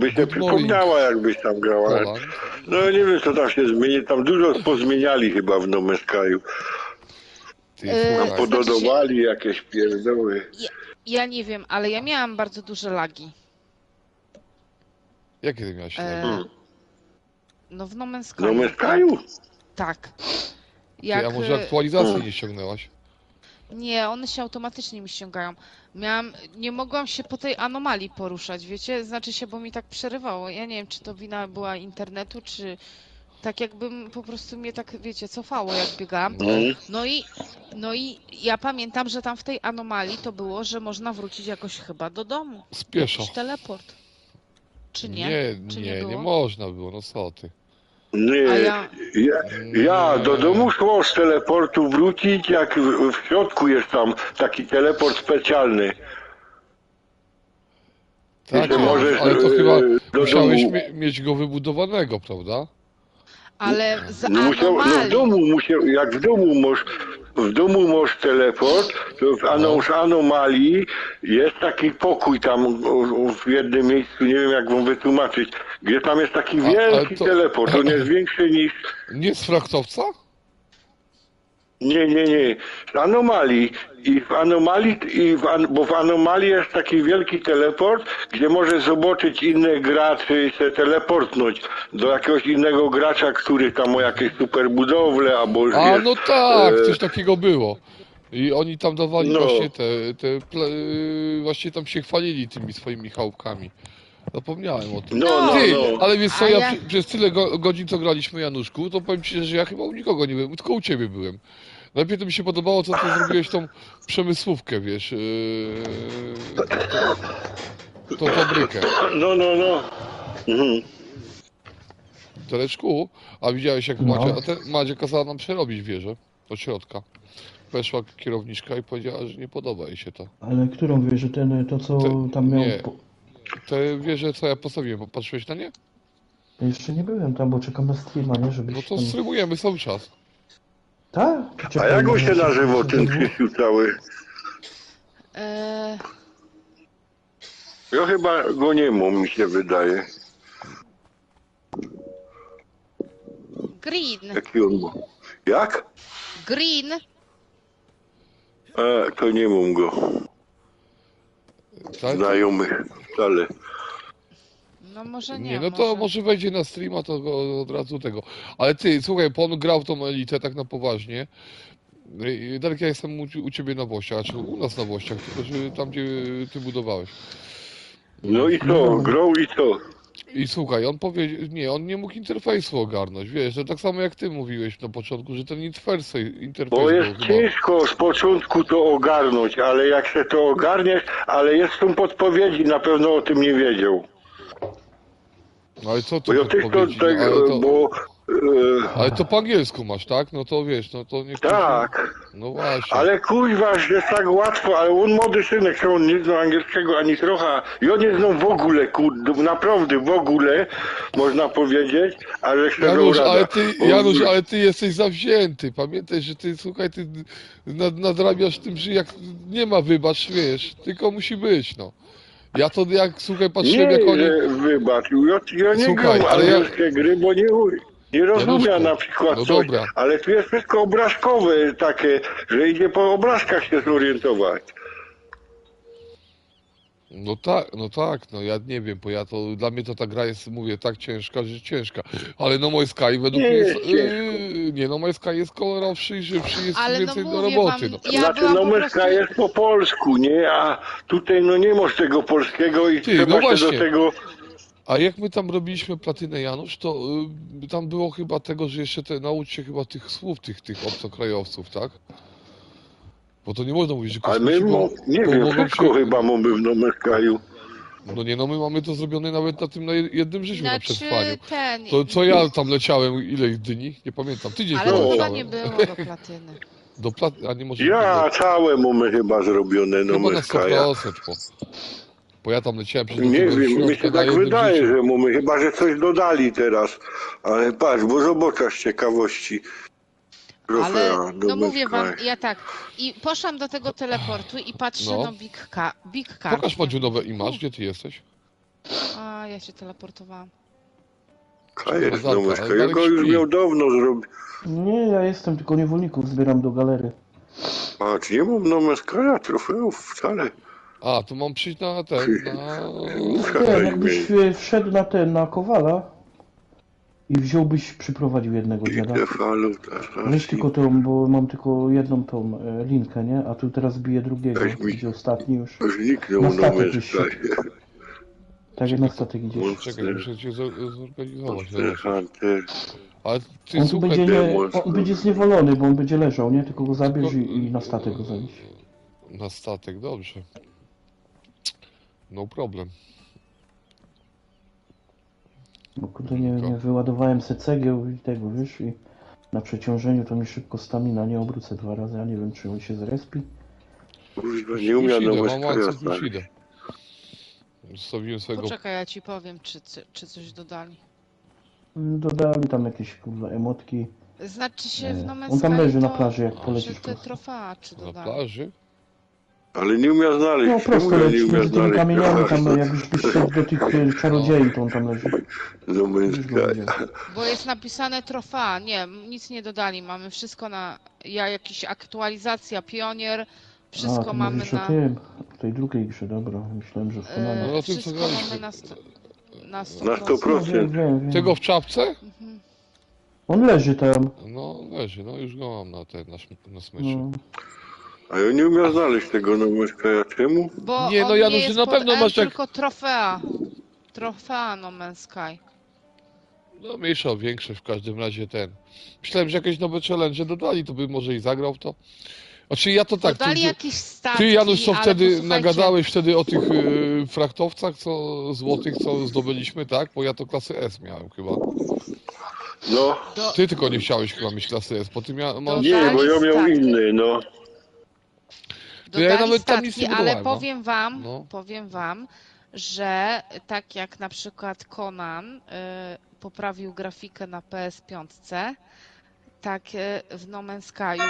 jakby się Good przypomniała, jakbyś tam grała. Poland. No nie wiem, co tam się zmieni, tam dużo pozmieniali chyba w No Man's Sky'u. Ty, Tam słuchaj, pododowali jakieś pierdoły. Ja nie wiem, ale ja miałam bardzo duże lagi. jakie ty miałeś E, lagi? No w No Man's No Sky. Man's Sky'u? Tak. Ty, a może aktualizacji nie ściągnęłaś? Nie, one się automatycznie mi ściągają. Nie mogłam się po tej anomalii poruszać, wiecie? Znaczy się, bo mi tak przerywało. Ja nie wiem, czy to wina była internetu, czy tak jakbym po prostu mnie tak, wiecie, cofało, jak biegałam. No i ja pamiętam, że tam w tej anomalii to było, że można wrócić jakoś chyba do domu. Spieszo. Jakiś teleport. Czy nie? Czy nie było? można było, no co ty. Nie, A ja- ja do domu szło z teleportu wrócić, jak w środku jest tam taki teleport specjalny. Tak, Że możesz, ale to chyba do musiałeś domu- mieć go wybudowanego, prawda? Ale z No w domu anomalii. jak w domu masz teleport, to w anomalii jest taki pokój tam w jednym miejscu, nie wiem jak wam wytłumaczyć, gdzie tam jest taki ale wielki to- teleport, on jest większy niż... Nie z frachtowca? Nie. Z anomalii. Bo w anomalii jest taki wielki teleport, gdzie możesz zobaczyć innych graczy i się teleportnąć do jakiegoś innego gracza, który tam ma jakieś super budowle, albo A jest, no tak, coś takiego było. I oni tam dawali No. właśnie właśnie tam się chwalili tymi swoimi chałupkami. Zapomniałem o tym. No, Ty, no. ale wiesz co, A ja ja- przez tyle godzin co graliśmy, Januszku, to powiem ci, że ja chyba u nikogo nie byłem, tylko u ciebie byłem. Najpierw to mi się podobało, co ty zrobiłeś tą przemysłówkę, wiesz, tą fabrykę. No. Mhm. Teleczku, a widziałeś jak No. Madzia kazała nam przerobić wieżę od środka. Weszła kierowniczka i powiedziała, że nie podoba jej się to. Ale którą wieżę? To co tam miał... nie. Te wieże, co ja postawiłem, patrzyłeś na nie? Ja jeszcze nie byłem tam, bo czekam na streama, nie? Żebyś No to tam... streamujemy cały czas. Tak? A jak on się nazywał, ten Krzysiu cały? E, Ja chyba go nie mam, mi się wydaje. Green. Jaki on był? Jak? Green. To nie mam go. Tak? Znajomych wcale. No może Nie, nie. no to może wejdzie na streama, to go od razu tego. Ale ty, słuchaj, bo on grał w tą elitę tak na poważnie. Darek, ja jestem u ciebie na Włościach, znaczy u nas na Włościach, tylko że tam, gdzie ty budowałeś. No i co? Grał i co? I słuchaj, on powiedział, nie, on nie mógł interfejsu ogarnąć, wiesz, to tak samo jak ty mówiłeś na początku, że ten interfejs Bo był jest chyba... ciężko z początku to ogarnąć, ale jak się to ogarniesz, ale jest tu podpowiedzi, na pewno o tym nie wiedział. No ale co Bo tu ja też to, podpowiedzi? tak, bo... Ale to po angielsku masz, tak? No to wiesz, no to nie... Tak, No właśnie. ale kuźwa, że jest tak łatwo, ale on młody synek, że on nie zna angielskiego ani trochę, i on nie znał w ogóle, kurde, naprawdę w ogóle, można powiedzieć, ale się Janusz, rada. ale ty jesteś zawzięty. Pamiętaj, że ty, słuchaj, ty nadrabiasz tym, że jak nie ma wybacz, wiesz, tylko musi być, no. Ja to jak, słuchaj, patrzyłem Nie, jak oni... że wybacz, ja nie Słuchaj, gram ale ja- angielskie gry, bo nie rozumiem Januszku, na przykład no coś, dobra. ale tu jest wszystko obrazkowe takie, że idzie po obrazkach się zorientować. No tak, no ja nie wiem, bo ja to, dla mnie to ta gra jest, mówię, tak ciężka, że ciężka. Ale No Man's Sky według Nie mnie jest jest, ciężko. nie, No Man's Sky jest kolorowszy i szybszy, jest Ale no więcej do mówię roboty, wam, no. ja Znaczy, byłam no po myszka prostu... jest po polsku, nie? A tutaj no nie masz tego polskiego i Ty, trzeba no się właśnie. do tego... A jak my tam robiliśmy platynę, Janusz, to tam było chyba tego, że jeszcze naucz się chyba tych słów, tych obcokrajowców, tak? Bo to nie można mówić, że Ale my, kosmici, bo nie wiem, mogą wszystko chyba mamy w Nomeskaju. No nie, no my mamy to zrobione nawet na tym na jednym życiu, na przetrwaniu. Znaczy ten... To co ja tam leciałem, ile dni? Nie pamiętam, tydzień Ale chyba to chyba leciałem. nie było do platyny. A nie może Ja całe mamy chyba zrobione chyba na Nomeskaja. 100%, bo ja tam leciałem przecież Nie do tego wiem, mi środka się na tak jednym wydaje, życiu. że mamy, chyba że coś dodali teraz. Ale patrz, bo zobaczysz ciekawości. Trochę, Ale, no do mówię wam, Meskaja. ja tak, i poszłam do tego teleportu i patrzę, No. no Big Car. Pokaż Madziu nowe image, gdzie ty jesteś? A, ja się teleportowałam. Kajet Darka, no myszka. ale Ja Darek go już śpi. miał dawno zrobić. Nie, ja jestem, tylko niewolników zbieram do galery. Patrz, nie mam no myszka, trofeów wcale. A, to mam przyjść na ten, na... Muszę Ten, coś jakbyś mieć. wszedł na ten, na Kowala i wziąłbyś, przyprowadził jednego dziada. Ile faluta, Weź tylko tą, bo mam tylko jedną tą linkę, nie? A tu teraz bije drugiego, Weź mi. gdzie ostatni już. zniknął Na no statek myszka. Tak jak na statek idziesz. Czekaj, muszę cię zorganizować. Zobacz. Monster Hunter. Ale ty On tu słuchaj, będzie, demon. on będzie zniewolony, bo on będzie leżał, nie? Tylko go zabierz i na statek go zanieś. na statek, dobrze. No problem. Bo kurde, nie wyładowałem se cegieł i tego, wiesz, i na przeciążeniu to mi szybko stamina nie obrócę 2 razy, ja nie wiem, czy on się zrespi. Kurwa, nie umiał no Już idę, myszka mam akcent, już jasna. idę. Zostawiłem swojego... Poczekaj, ja ci powiem, czy coś dodali. Dodali tam jakieś, kurwa, emotki. Znaczy się w No Man's On tam Sky leży na to, plaży, jak że polecisz te prosto. trofeaczy Na dodali. plaży? Ale nie umiał No znaleźć. prosto Czemu ja nie leci umiał między tymi znaleźć? kamieniami, tam jakbyś szedł do tych czarodziei, to on tam leży. No Już go myszka. widział. Bo jest napisane trofea. Nie, nic nie dodali. Mamy wszystko na... Jakiś aktualizacja, pionier. Wszystko to mamy mówisz na... o tym, o tej drugiej grze, dobra. Myślałem, że w Konami. No, o tym, co wszystko graliśmy. mamy na Na 100%. 100%. Wiem. Tego w czapce? Mhm. On leży tam. No, leży, no już go mam na ten, na smyczy. No. A ja nie umiał znaleźć tego no myszka. Czemu? Bo Nie, no on Janusz, nie jest na pod pewno M, masz jak- tylko trofea. Trofea No Man's Sky. No mniejsza o większość w każdym razie ten. Myślałem, że jakieś nowe challenge dodali, to by może i zagrał w to. Znaczy ja to tak, Dodali ty, jakieś statki, ty Janusz co ale wtedy posłuchajcie, nagadałeś wtedy o tych frachtowcach, co złotych, co zdobyliśmy, tak? Bo ja to klasy S miałem chyba. No. Ty tylko nie chciałeś chyba mieć klasy S, bo ty masz... Nie, bo ja miał statki. inny, no. To ja Dodali nawet tam nic statki, nie ale budowałem, no. powiem wam, że tak jak na przykład Conan poprawił grafikę na PS5, tak w No Man's Sky'u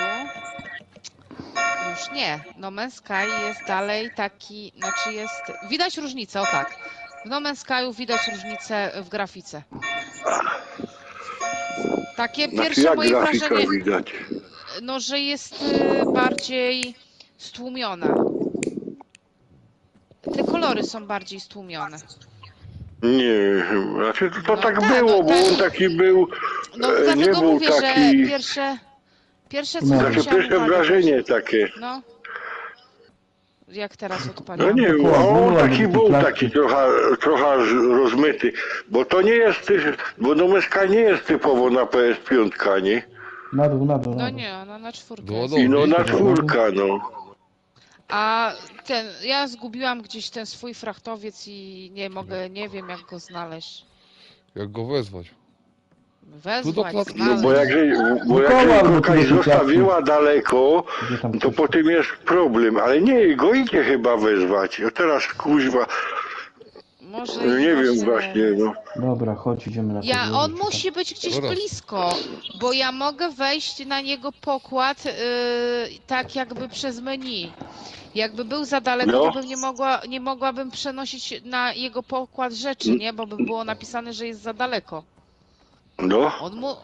już nie. No Man's Sky jest dalej taki, znaczy jest... Widać różnicę, o tak. W No Man's Sky'u widać różnicę w grafice. Takie Znaczy pierwsze jak moje grafika wrażenie, widać? no że jest bardziej stłumiona. Te kolory są bardziej stłumione. Nie, znaczy to No tak tak, było, no bo tak. on taki był, No nie dlatego był mówię, taki, że pierwsze co No. takie zwróciłam pierwsze uwagę, wrażenie takie. no. Jak teraz No odpaliłam. nie wiem, Dokładnie, on no, taki ale był taki taki trochę rozmyty, bo to nie jest, bo Nomeska nie jest typowo na PS5, nie? Na dół. No nie, ona na 4 No, jest. no. I no na Dobra. czwórka, no. A ja zgubiłam gdzieś ten swój frachtowiec i nie wiem jak go znaleźć. Jak go wezwać? Wezwać, klatki. No znaleźć. bo jak Mikołaj, go bo tu jakaś do zostawiła daleko, Gdzie tam to coś? potem jest problem, ale nie, go idzie chyba wezwać. A teraz kuźwa, Może no i nie wiem właśnie właśnie, no. Dobra, chodź, idziemy na podwórze, on czy tam. musi być gdzieś Dobra. blisko, bo ja mogę wejść na niego pokład tak jakby przez menu. Jakby był za daleko, No. to bym nie mogłabym przenosić na jego pokład rzeczy, nie? Bo by było napisane, że jest za daleko. No,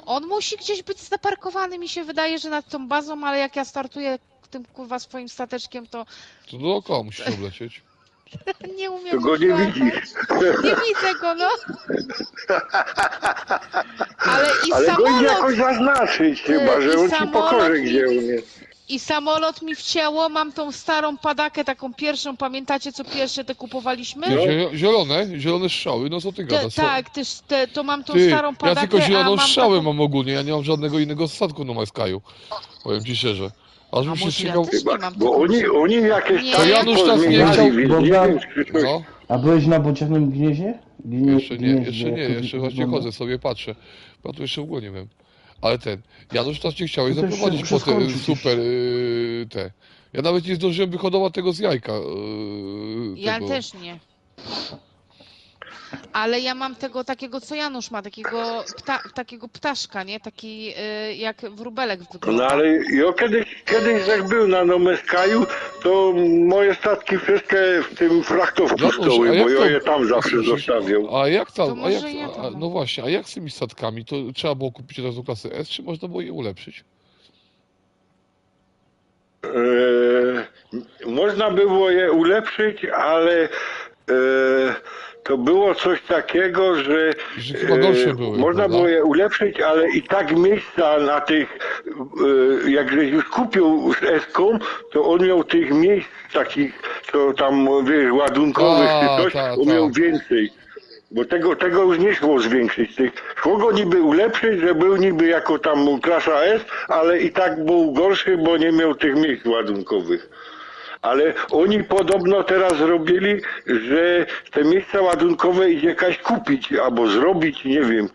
On musi gdzieś być zaparkowany, mi się wydaje, że nad tą bazą, ale jak ja startuję tym kurwa swoim stateczkiem, to To dookoła musisz oblecieć. nie umiem to go nie latać. widzisz. Nie widzę go, no. Ale i Ale go idzie samolot, jakoś zaznaczyć chyba, i że on ci samolot pokaże mi- gdzie on jest. i samolot mi wcięło, mam tą starą padakę, taką pierwszą, pamiętacie co pierwsze te kupowaliśmy? Ty, zielone strzały, no co ty gadasz? Co? Tak, to mam tą Ty, starą ja padakę, tylko zieloną a mam strzałę taką... mam ogólnie, ja nie mam żadnego innego statku na Majskaju. Powiem ci szczerze. Aż A bym się może ja ścigał... też nie mam Bo oni jakieś Nie, tam Janusz nas nie pozmieniali, chciał- więc bo nie tam- wiem, czy coś. No, A byłeś na bocianym gnieździe? jeszcze nie, Gnieździe, jak to jeszcze właśnie wygląda? chodzę sobie, patrzę. Ja tu jeszcze w ogóle nie wiem. Ale ten, Janusz nas nie chciałeś No to zaprowadzić jeszcze po te przeskoczyć super te. Ja nawet nie zdążyłem wyhodować tego z jajka. Ja tego. też nie. ale ja mam tego takiego, co Janusz ma, takiego ptaszka, nie? Taki jak wróbelek No wygląda. ale ja kiedyś jak był na Nomeskaju, to moje statki wszystkie w tym frachtowcu Janusz, a stoły, bo jak ja to... je tam zawsze Słyszysz? zostawiał. A jak To tam, a jak, może ja tam mam. no właśnie, a jak z tymi statkami? To trzeba było kupić od razu klasy S, czy można było je ulepszyć? Można było je ulepszyć, ale to było coś takiego, że Że chyba gorsze były, można prawda? było je ulepszyć, ale i tak miejsca na tych, jak żeś już kupił z Eską, to on miał tych miejsc takich, co tam, wiesz, ładunkowych czy coś, on miał więcej. Bo tego już nie szło zwiększyć. Szło go niby ulepszyć, że był niby jako tam klasa S, ale i tak był gorszy, bo nie miał tych miejsc ładunkowych. Ale oni podobno teraz zrobili, że te miejsca ładunkowe idzie jakaś kupić albo zrobić, nie wiem,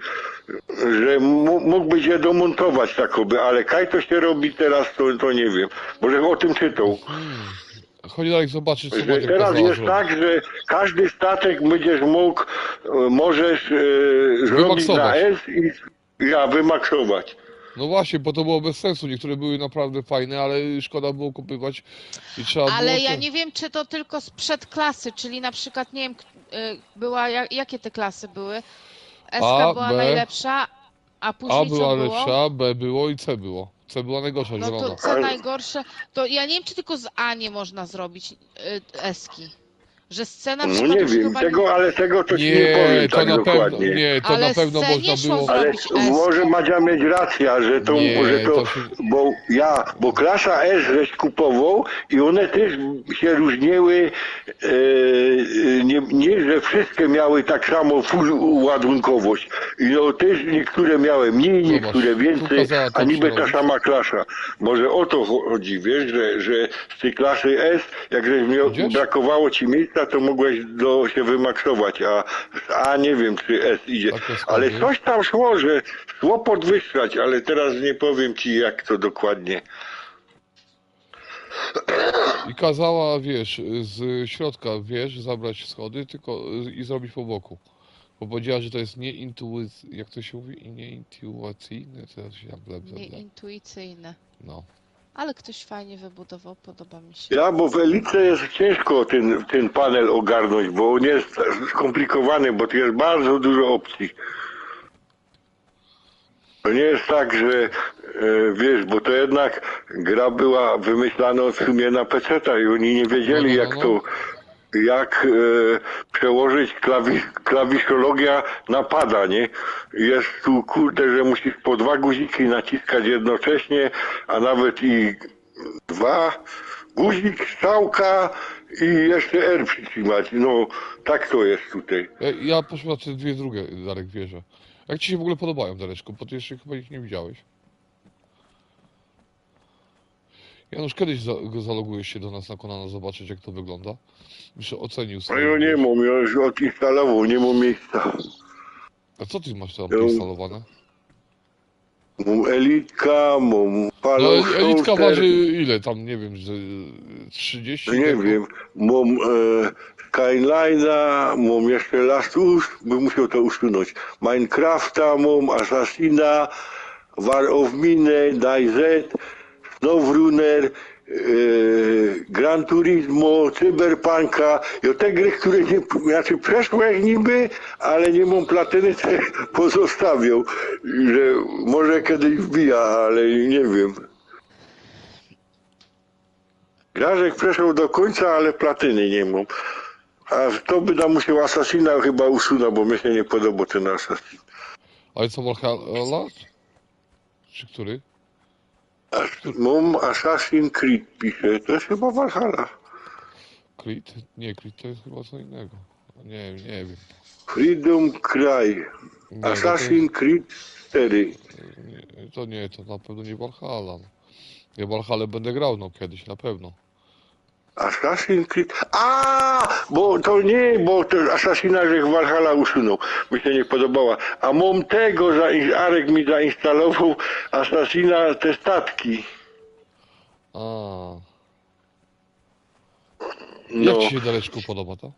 że mógłbyś je domontować takoby, ale kaj to się robi teraz, to nie wiem. Może o tym czytał. Chodź dalej zobaczyć, co Że Maciek teraz kazała jest zrobić. tak, że każdy statek będziesz mógł, możesz zrobić na Wymaksować. S i wymaksować. No właśnie, bo to było bez sensu. Niektóre były naprawdę fajne, ale szkoda było kupywać i trzeba Ale było... ja nie wiem, czy to tylko sprzed klasy, czyli na przykład, nie wiem, jakie te klasy były? SK A, była B. najlepsza, a później A była co było? lepsza, B było i C było. C była najgorsza, No to zielona. co najgorsze, to ja nie wiem, czy tylko z A nie można zrobić eski. Że scena No przykład nie już wiem, chyba ale tego to ci nie Nie, powiem to tak na pewno, dokładnie. nie, to Ale na pewno C nie można szło było... Ale zrobić może eski. Madzia mieć rację, Nie, że to to się... bo klasa S żeś kupował i one też się różniły, nie, że wszystkie miały tak samo full ładunkowość. I no też niektóre miały mniej, Zobacz, niektóre tu więcej, kazała a to niby ta przerobić. sama klasa. Może o to chodzi, wiesz, że z tej klasy S, jak żeś Idziesz? brakowało ci miejsca, to mogłeś się wymaksować, a z A nie wiem, czy S idzie. Takie Ale schody. coś tam szło, że szło podwyższać, ale teraz nie powiem ci jak to dokładnie. I kazała, wiesz, z środka, wiesz, zabrać schody tylko i zrobić po boku. Bo powiedziała, że to jest jak to się mówi? Nieintuicyjne, to się tam bla. Nieintuicyjne. No. Ale ktoś fajnie wybudował, podoba mi się. Ja, bo w Elice jest ciężko ten panel ogarnąć, bo on jest skomplikowany, bo tu jest bardzo dużo opcji. To nie jest tak, że wiesz, bo to jednak gra była wymyślana w sumie na PC-ta i oni nie wiedzieli jak przełożyć klawiszologia na pada, nie? Jest tu kurde, że musisz po 2 guziki naciskać jednocześnie, a nawet i 2, guzik, strzałka i jeszcze R przytrzymać. No tak to jest tutaj. Ja poszłem na te dwie drugie, Darek, wieże. Jak ci się w ogóle podobają, Dareczku? Bo ty jeszcze chyba ich nie widziałeś. Janusz, kiedyś zalogujesz się do nas na kanał zobaczyć, jak to wygląda? Byś ocenił No swoje... ja nie mam, ja już odinstalował, nie mam miejsca. A co ty masz tam Ja- instalowane? Mam Elitka, mam No, Fallout Elitka Shelter. waży ile tam, nie wiem, że 30? Nie tego? wiem, mam Skyline'a, mam jeszcze Last Us, bym musiał to usunąć. Minecrafta mam, Assassina, War of Mine, DayZ, Snowrunner, Gran Turismo, Cyberpunka. I te gry, które nie, znaczy przeszłem niby, ale nie mam platyny, to pozostawiał. Że może kiedyś wbija, ale nie wiem. Grażek przeszedł do końca, ale platyny nie mam. A to by nam musiał Assassina chyba usunąć, bo mi się nie podoba ten Assassin. Ale co, Valhalla? Czy który? Mam Assassin's Creed pisze, to jest chyba Valhalla. Creed? Nie, Creed to jest chyba co innego. Nie wiem. Freedom Cry. Nie, Assassin's Creed 4. to na pewno nie Valhalla. Ja Valhalla będę grał, no kiedyś, na pewno. Assassin's Creed. Bo to nie, bo to Assassina żech Valhalla usunął. Mi się nie podobała. A mam tego, Arek mi zainstalował Assassina te statki. A. No. Jak ci się, Dareczku, podoba to?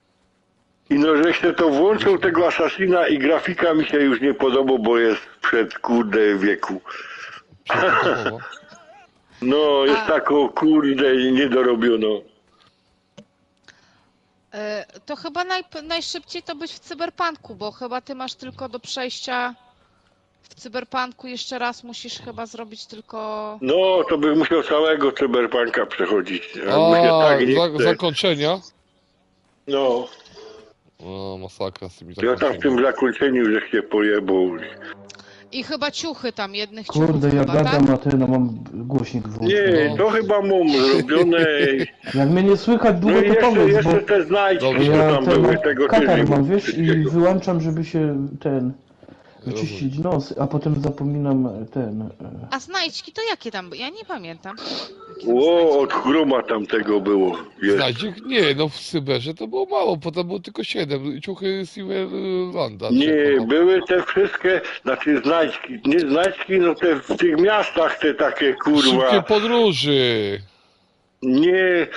I no, żeś się to włączył tego Assassina i grafika mi się już nie podoba, bo jest przed kurde wieku. Typowo. No, jest taką kurde niedorobiono. To chyba najszybciej to być w Cyberpunku, bo chyba ty masz tylko do przejścia w Cyberpunku jeszcze raz musisz chyba zrobić tylko... No, to bym musiał całego Cyberpunka przechodzić. A mi się tak nie chce. Zakończenia? No, O, masakra z tymi ja tam w tym zakończeniami. zakończeniu, że się pojebał. I chyba ciuchy tam, jednych ciuchów Kurde, ja chyba, tak? gadam, a ty, no mam głośnik włączony. Nie, to chyba mam zrobione. Jak mnie nie słychać No długo, i to powiedz, bo jeszcze te znajdźki, Dobrze. co ja tam były, tego też nie katar mam, mam wiesz, i wszystkiego. wyłączam, żeby się wyczyścić nos, a potem zapominam A znajdźki to jakie tam były? Ja nie pamiętam. Jakie tam Ło, znajdźki od chroma tam tego było. Jest. Znajdzie? Nie, no w Cyberze to było mało, potem było tylko 7. Ciuchy Silverlanda. Nie, były te wszystkie, znaczy znajdźki, nie znajdźki, no te w tych miastach te takie Szybkie kurwa. podróży. Nie,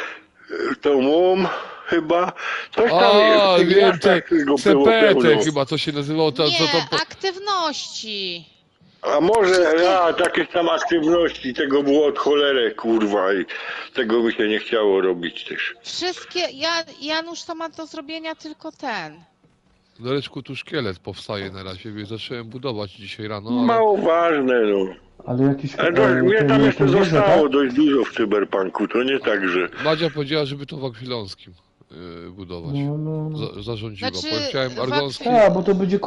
to MOM chyba. Coś tam A, w tych wiem, te miastach tego było CPT pełno. chyba to się nazywało. Co Nie, to, aktywności. A może, takie tam aktywności, tego było od cholery, kurwa, i tego mi się nie chciało robić też. Wszystkie, Janusz to ma do zrobienia tylko ten. Dareczku, tu szkielet powstaje na razie, więc zacząłem budować dzisiaj rano, ale Mało ważne, no. ale jakiś... Ale mnie tam ten jeszcze wieże, zostało tak? dość dużo w Cyberpunku, to nie tak, że... Madzia powiedziała, żeby to w Akwilonskim budować. No. Zarządziła. Znaczy, Powiedziałem w Argonski. Tak, bo to będzie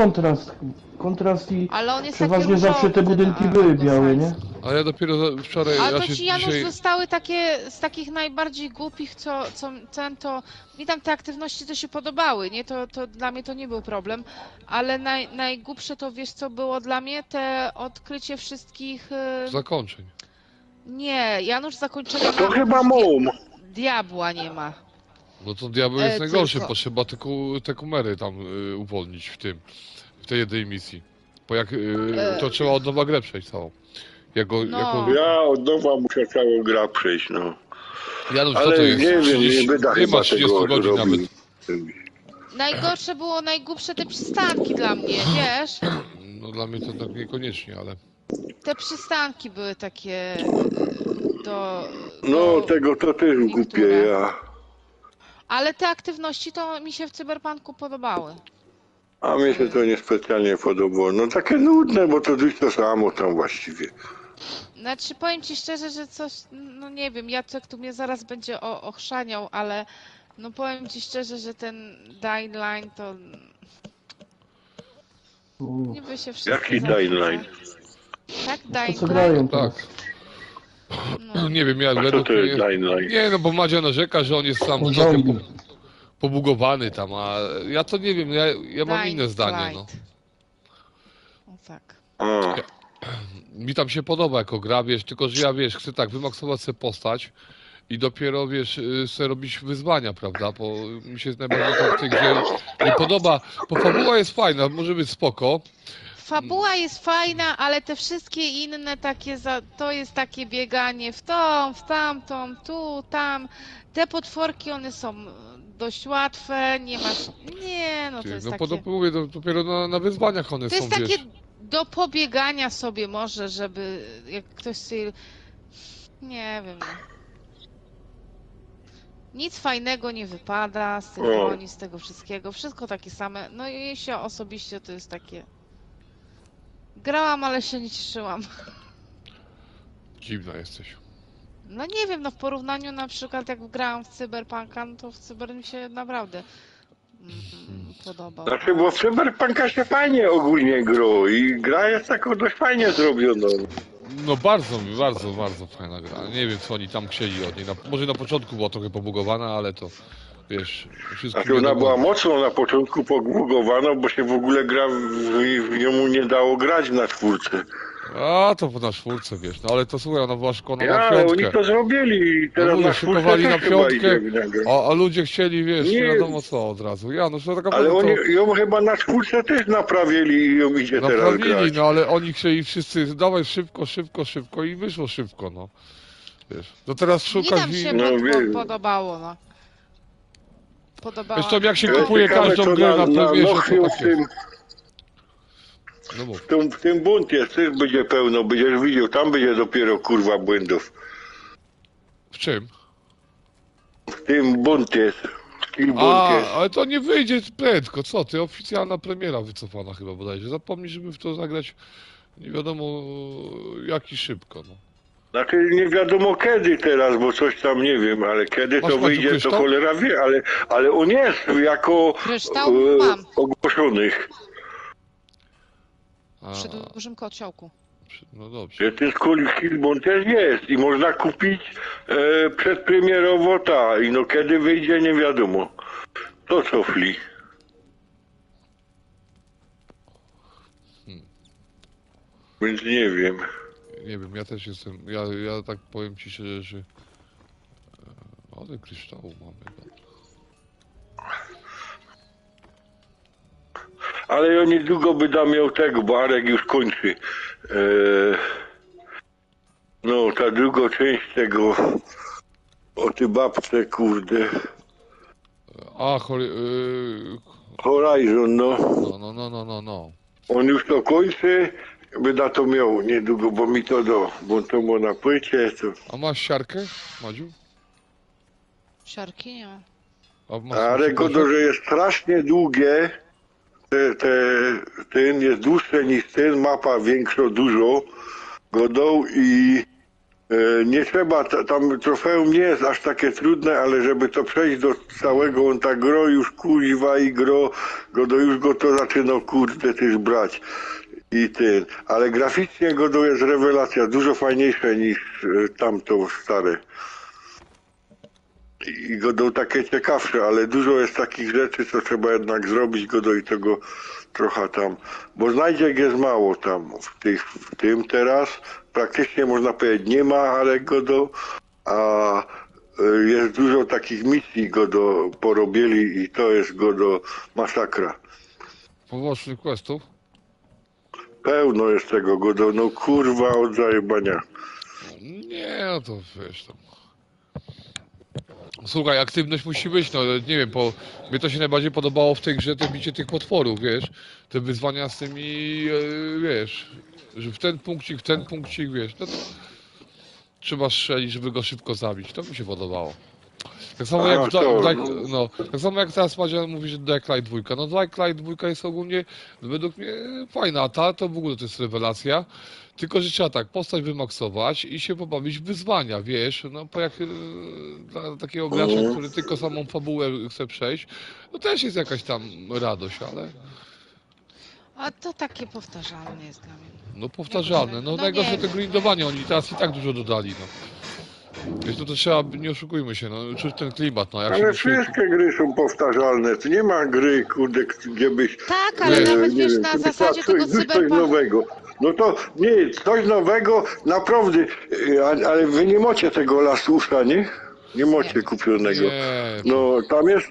kontrast i Ale on jest przeważnie taki zawsze te różowy, budynki ten były białe, nie? A ja dopiero wczoraj, Ale to znaczy ci, Janusz, dzisiaj... zostały takie z takich najbardziej głupich, co ten to... Mi tam te aktywności to się podobały, nie? To dla mnie to nie był problem, ale najgłupsze to, wiesz co było dla mnie? Te odkrycie wszystkich... Zakończeń. Nie, Janusz zakończenia To ma, chyba MOM. diabła nie ma. No to diabeł jest najgorszy, tylko. bo trzeba te kumery tam uwolnić w tej jednej misji. Bo jak to trzeba od nowa grę przejść całą. No. Ja od nowa muszę całą grę przejść, no. Janusz, co Ale to jest? nie wiem, 30, nie wyda nie ma chyba 30 tego godzin robić. nawet. Najgorsze było, najgłupsze te przystanki dla mnie, wiesz? No dla mnie to tak niekoniecznie, ale... Te przystanki były takie No, tego to też głupie, niektóre. ja. Ale te aktywności to mi się w Cyberpunku podobały. A mnie się to niespecjalnie podobało. No takie nudne, bo to już to samo tam właściwie. Znaczy, powiem ci szczerze, że coś, no nie wiem, Jacek tu mnie zaraz będzie ochrzaniał, ale no powiem ci szczerze, że ten Dying Line to niby się wszyscy Jaki zawsze- Dying Line? Tak, To Dying co Line? grają Tak. teraz? No. Nie wiem, ja A co według to jest mnie... Dying Line? Nie, no bo Madzia narzeka, że on jest tam O, trochę zombie. pobugowany tam, a ja to nie wiem, ja mam Dying inne zdanie, no. Light. O tak. A, Mi tam się podoba jako gra, wiesz, tylko że ja, wiesz, chcę tak wymaksować sobie postać i dopiero, wiesz, sobie robić wyzwania, prawda, bo mi się najbardziej to w tej grze nie podoba, bo fabuła jest fajna, może być spoko. Fabuła jest fajna, ale te wszystkie inne takie, to jest takie bieganie w tą, w tamtą, tu, tam. Te potworki, one są dość łatwe, nie masz... Nie, no to jest No takie... podobno mówię, dopiero na wyzwaniach one To są, jest takie wiesz. do pobiegania sobie może, żeby jak ktoś sobie... Nie wiem. No. Nic fajnego nie wypada z tych broni, z tego wszystkiego. Wszystko takie same. No i jeśli osobiście to jest takie... Grałam, ale się nie cieszyłam. Dziwna jesteś. No nie wiem, no w porównaniu na przykład jak grałam w Cyberpunka, no to w Cyber mi się naprawdę podobał. znaczy, bo w Cyberpunka się fajnie ogólnie gra i gra jest taką dość fajnie zrobiona. No bardzo fajna gra. Nie wiem, co oni tam chcieli od niej. Może na początku była trochę pobugowana, ale to, wiesz, wszystko Znaczy, ona była mocno na początku pobugowana, bo się w ogóle w nią nie dało grać na czwórce. A, to na czwórce, wiesz, no ale to słuchaj, ona była szkolona Ja, na ale oni piątkę. to zrobili i teraz No mówię, na czwórce szykowali też na chyba piątkę, idzie na grę. a ludzie chcieli, wiesz, nie Nie. wiadomo co od razu. Ja, no to taka Ale to oni ją chyba na czwórce też naprawili i ją idzie teraz naprawili, grać. no ale oni chcieli wszyscy, dawaj szybko i wyszło szybko, no. Wiesz, to teraz Mi szukasz tam się No, wiem. podobało, no. podobała. Zresztą jak się Ale kupuje ciekawe, każdą co grę na premierze, Nochiu to w tak jest. tym, No mów. w tym bunt jest, też będzie pełno, będziesz widział, tam będzie dopiero kurwa błędów. W czym? W tym bunt jest, skillbunt jest. Ale to nie wyjdzie prędko, co ty? Oficjalna premiera wycofana chyba bodajże. Zapomnij, żeby w to zagrać nie wiadomo jak i szybko, no. Znaczy nie wiadomo kiedy teraz, bo coś tam nie wiem, ale kiedy Masz, to Maciu, wyjdzie, to kryształ? cholera wie, ale on jest jako Kryształ mam. ogłoszonych. A, Przy dużym kociołku. no dobrze. Że ten skillbunt też jest i można kupić przedpremierowo i no kiedy wyjdzie nie wiadomo. To cofli. Więc nie wiem. Nie wiem, ja też jestem, ja tak powiem ci szczerze, że... Ale kryształu mamy, dobra. Ale ja niedługo będę miał tego, bo Arek już kończy. No, ta druga część tego o ty babce, kurde. A, Horizon, no. no. On już to kończy, będę to miał niedługo, bo mi to bo to było na płycie. To... A masz siarkę, Madziu? Siarki nie ma. A masz Arek godo, że jest strasznie długie. Ten jest dłuższy niż ten, mapa większa, dużo godą i nie trzeba, tam trofeum nie jest aż takie trudne, ale żeby to przejść do całego, on tak gro już kuźwa i godo już go to zaczyna kurde też brać i ten, ale graficznie godo jest rewelacja, dużo fajniejsze niż tamto stare. I godą takie ciekawsze, ale dużo jest takich rzeczy, co trzeba jednak zrobić godo i tego trochę tam, bo znajdziek jest mało tam w tym teraz, praktycznie można powiedzieć nie ma, ale godo, a jest dużo takich misji godo porobili i to jest godo masakra. Pobocznych questów? Pełno jest tego godo, no kurwa od zajebania. Nie, no to wiesz tam. Słuchaj, aktywność musi być, no nie wiem, mnie to się najbardziej podobało w tej grze, to bicie tych potworów, wiesz, te wyzwania z tymi, wiesz, że w ten punkcik, wiesz, no to trzeba strzelić, żeby go szybko zabić, to mi się podobało. Tak samo jak, tak samo jak teraz Madzia mówi, że Dying Light 2, no Dying Light 2 jest ogólnie, według mnie fajna, a ta to w ogóle to jest rewelacja. Tylko, że trzeba tak, postać wymaksować i się pobawić w wyzwania, wiesz, no bo jak dla takiego gracza, który tylko samą fabułę chce przejść, no też jest jakaś tam radość, ale... A to takie powtarzalne jest dla mnie. No powtarzalne, no najgorsze to grindowanie, oni teraz i tak dużo dodali, no. Wiesz, no to trzeba, nie oszukujmy się, no, czuć ten klimat, no jak Ale się... wszystkie gry są powtarzalne, to nie ma gry, kurde, gdzie byś... Tak, ale nawet wiesz, na zasadzie tego coś cyberpunka. nowego. No to nie, coś nowego, naprawdę, ale wy nie macie tego Lasusa, nie? Nie macie kupionego. Nie, No tam jest,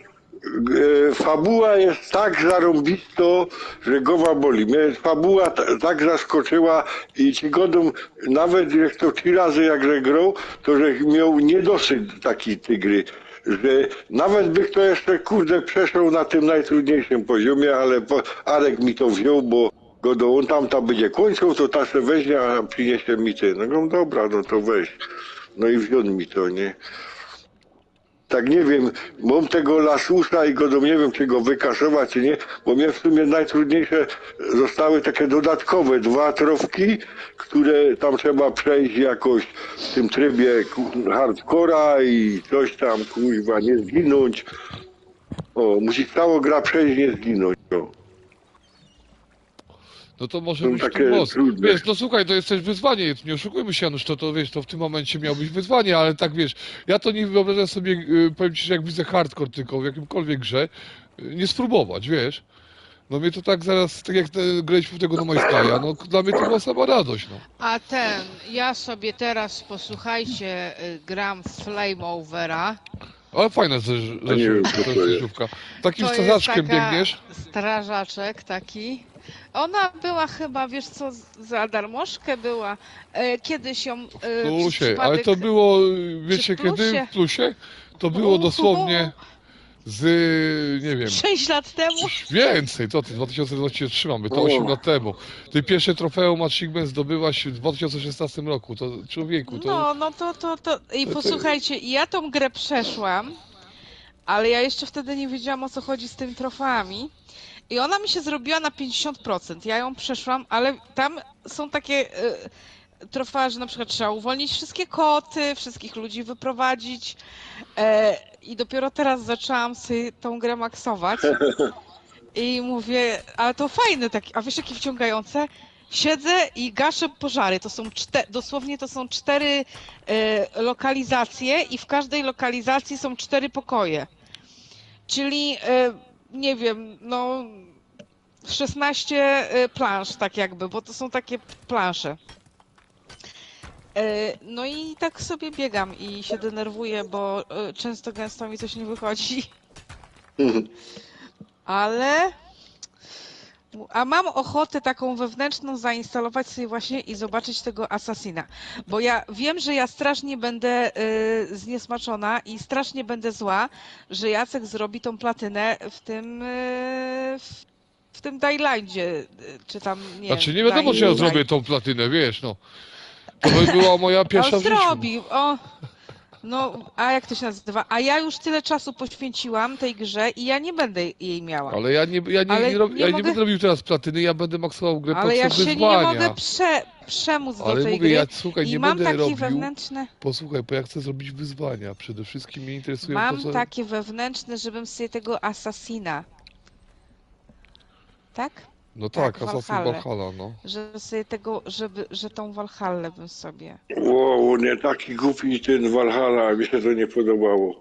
fabuła jest tak zarąbisto, że głowa boli. Mnie fabuła tak zaskoczyła i ci godą, nawet jak to 3 razy jakże grał, to że miał niedosyt takiej tej gry. Że nawet by kto jeszcze kurde przeszedł na tym najtrudniejszym poziomie, ale Arek mi to wziął, bo godą on tam będzie kończył, to ta se weźmie, a przyniesie mi ten. No dobra, no to weź. No i wziął mi to, nie? Tak nie wiem, mam tego Lasusa i godą nie wiem, czy go wykasować, czy nie, bo mnie w sumie najtrudniejsze zostały takie dodatkowe 2 trofki, które tam trzeba przejść jakoś w tym trybie hardcora i coś tam, kurwa, nie zginąć. O, musi całą gra przejść, nie zginąć. O. no to może Są być takie tu moc. trudne. Wiesz, no słuchaj, to jest też wyzwanie, nie oszukujmy się, Janusz, to wiesz, to w tym momencie miało być wyzwanie, ale tak wiesz, ja to nie wyobrażam sobie, powiem ci, że jak widzę hardcore tylko w jakimkolwiek grze, nie spróbować, wiesz. No mnie to tak zaraz, tak jak graliśmy w tego No Man's Sky'a, no dla mnie to była sama radość, no. A ja sobie teraz, posłuchajcie, gram w Flame Overa. Ale fajna nie wiem, co to jest. rzeczówka. Takim To jest strażaczkiem taka biegniesz. strażaczek taki. Ona była chyba, wiesz co, za darmożkę była. Kiedyś ją W przez plusie, przypadek... ale to było, wiecie Czy w plusie? kiedy? W plusie? To było dosłownie, nie wiem, 6 lat temu? więcej, co ty, 2023 mamy, to 8 lat temu. Ty pierwsze trofeum Achievement zdobyłaś w 2016 roku, to człowieku, to... No to... I posłuchajcie, ja tą grę przeszłam, ale ja jeszcze wtedy nie wiedziałam, o co chodzi z tymi trofeami. I ona mi się zrobiła na 50%. Ja ją przeszłam, ale tam są takie trofea, że na przykład trzeba uwolnić wszystkie koty, wszystkich ludzi wyprowadzić. I dopiero teraz zaczęłam sobie tą grę maksować. I mówię, ale to fajne takie, a wiesz jakie wciągające? Siedzę i gaszę pożary. To są dosłownie to są 4 lokalizacje i w każdej lokalizacji są 4 pokoje. Czyli nie wiem, no 16 plansz tak jakby, bo to są takie plansze. No i tak sobie biegam i się denerwuję, bo często gęsto mi coś nie wychodzi. Ale... A mam ochotę taką wewnętrzną zainstalować sobie właśnie i zobaczyć tego Assassina. Bo ja wiem, że ja strasznie będę zniesmaczona i strasznie będę zła, że Jacek zrobi tą platynę w tym Daylandzie, czy tam, nie Znaczy nie wiadomo, czy ja zrobię tą platynę, wiesz, no. To by była moja pierwsza w życiu. Zrobił, no, a jak to się nazywa? A ja już tyle czasu poświęciłam tej grze i ja nie będę jej miała. Ale ja nie będę robił teraz platyny, ja będę maksował grę ale ja pod się wyzwania. nie mogę przemóc do Ale tej mówię, gry. ja słuchaj, I nie mam będę takie robił. wewnętrzne. Posłuchaj, bo ja chcę zrobić wyzwania. Przede wszystkim mnie interesuje Mam to, co... takie wewnętrzne, żebym sobie tego Assassina. Tak? No tak, tak, Assassin Valhalla. Valhalla, no. Że sobie tego, że tą Valhallę bym sobie. Wow, nie taki głupi ten Valhalla, mi się to nie podobało.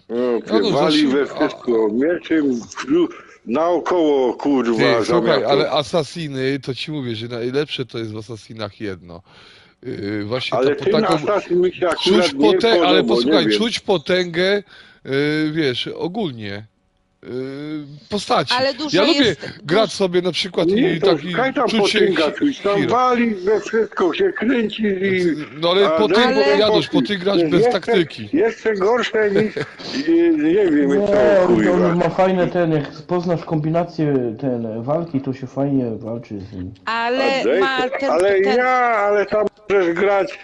no, Wali we wszystko, mieczem naokoło, kurwa, Ty, słuchaj, zamiast ale Assassiny, to ci mówię, że najlepsze to jest w Assassinach jedno. Właśnie ale ta, ten taką... Assassin mi się akurat Czuć nie podobał, ale posłuchaj, nie wiem. czuć potęgę, wiesz, ogólnie. Postaci. Ale dużo Ja lubię jest- grać sobie na przykład Nie, i to taki kaj tam czuć się potęga, czuć, tam hero. wali we wszystko, się kręci i... No ale po tym, Ale- Janusz, po ty grasz bez taktyki. Jeszcze gorsze niż, nie wiem, Nie, co, on kurwa. ma fajne jak poznasz kombinację walki, to się fajnie walczy z nim. Ale ma ten... Ale tam możesz grać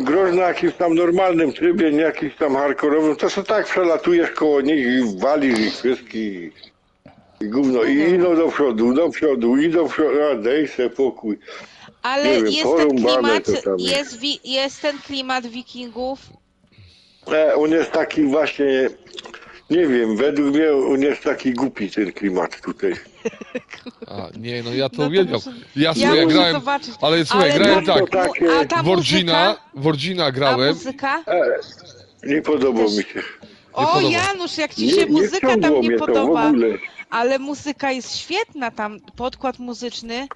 groź na jakimś tam normalnym trybie, nie jakimś tam hardkorowym, to co tak przelatujesz koło nich i walisz ich wszystkich i gówno i idą do przodu, i do przodu, a daj se pokój. Ale nie wiem, jest ten porąbane klimat, to tam jest ten klimat wikingów. On jest taki właśnie, nie wiem, według mnie on jest taki głupi ten klimat tutaj. A, nie, no ja to No to uwielbiam. muszę- Ja Ja słuchaj, muszę grałem, zobaczyć. ale słuchaj, Ale grałem tam- tak. A ta muzyka? Wordzina A grałem. muzyka? Nie podobał mi się. O podoba. Janusz, jak ci się Nie muzyka tam wciągło nie mnie to w podoba. ogóle. Ale muzyka jest świetna tam, podkład muzyczny.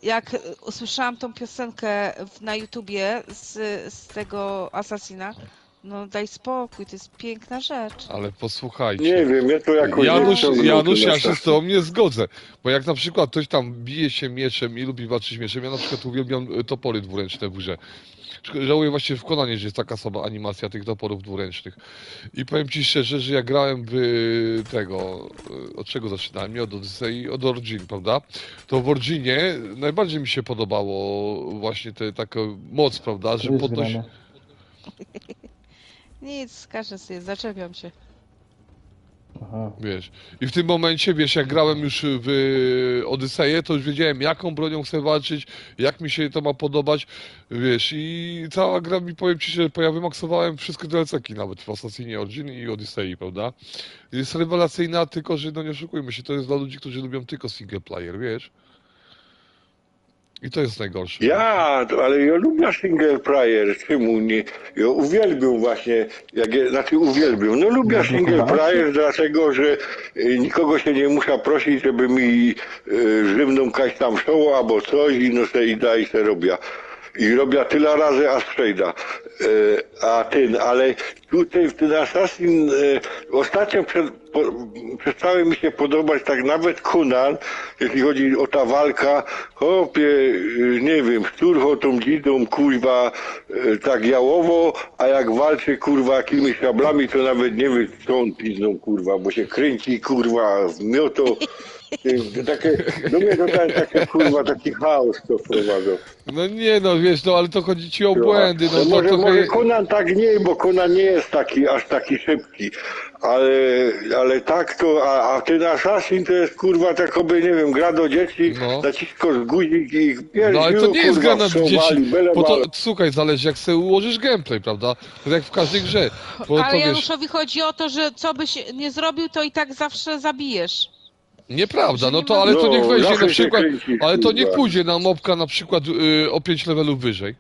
Jak usłyszałam tą piosenkę na YouTubie z tego Assassina, no daj spokój, to jest piękna rzecz. Ale posłuchajcie. Nie wiem, ja to jakoś Janusz, nie wciągnął Janusz, tu na ja się czas. z tobą nie zgodzę. Bo jak na przykład ktoś tam bije się mieczem i lubi walczyć mieczem, ja na przykład uwielbiam topory dwuręczne w grze. Żałuję właśnie w Konanie, że jest taka sama animacja tych toporów dwuręcznych. I powiem ci szczerze, że ja grałem w tego, od czego zaczynałem? Nie od Odyssey, od Origin, prawda? To w Originie najbardziej mi się podobało właśnie taka moc, prawda, To że jest podnosi... grane. Nic, każę sobie, zaczepiam się. Aha. Wiesz, i w tym momencie, wiesz, jak grałem już w Odyseję, to już wiedziałem, jaką bronią chcę walczyć, jak mi się to ma podobać, wiesz, i cała gra mi, powiem ci, że ja wymaksowałem wszystkie DLC-ki nawet w Assassinie Origin i Odysei, prawda? Jest rewelacyjna, tylko że, no nie oszukujmy się, to jest dla ludzi, którzy lubią tylko single player, wiesz? I to jest najgorsze. Ale ja lubię single player, czemu nie? Ja uwielbiam właśnie, uwielbiam. No lubię single player, dlatego że nikogo się nie muszę prosić, żeby mi żywną kaś tam szło albo coś i no se i daj se robię. i robię tyle razy Astraida. Ale tutaj w ten Assassin ostatnio przestały mi się podobać tak nawet Conan, jeśli chodzi o ta walka, chłopie, nie wiem, z turchą, dzidą, kurwa, tak jałowo, a jak walczy, kurwa, jakimiś szablami, to nawet nie wiem, co on pizną, kurwa, bo się kręci, kurwa, w mioto. Takie, do mnie to takie, kurwa, taki chaos to wprowadzą. No nie no, wiesz, no ale to chodzi ci o błędy, no to może Conan tak nie, bo Conan nie jest aż taki szybki, ale tak to, a ten Assassin to jest, kurwa, tak oby, nie wiem, gra do dzieci, naciskasz guzik i no ale to nie jest gra na dzieci, bo to, bele. słuchaj, zależy jak sobie ułożysz gameplay, prawda? To jak w każdej grze. Bo Ale to, wiesz, Januszowi chodzi o to, że co byś nie zrobił, to i tak zawsze zabijesz. nieprawda, no to ale to niech No, weźmie zawsze na się przykład, kręcisz, ale to niech kurwa. pójdzie na mobka na przykład o 5 levelów wyżej.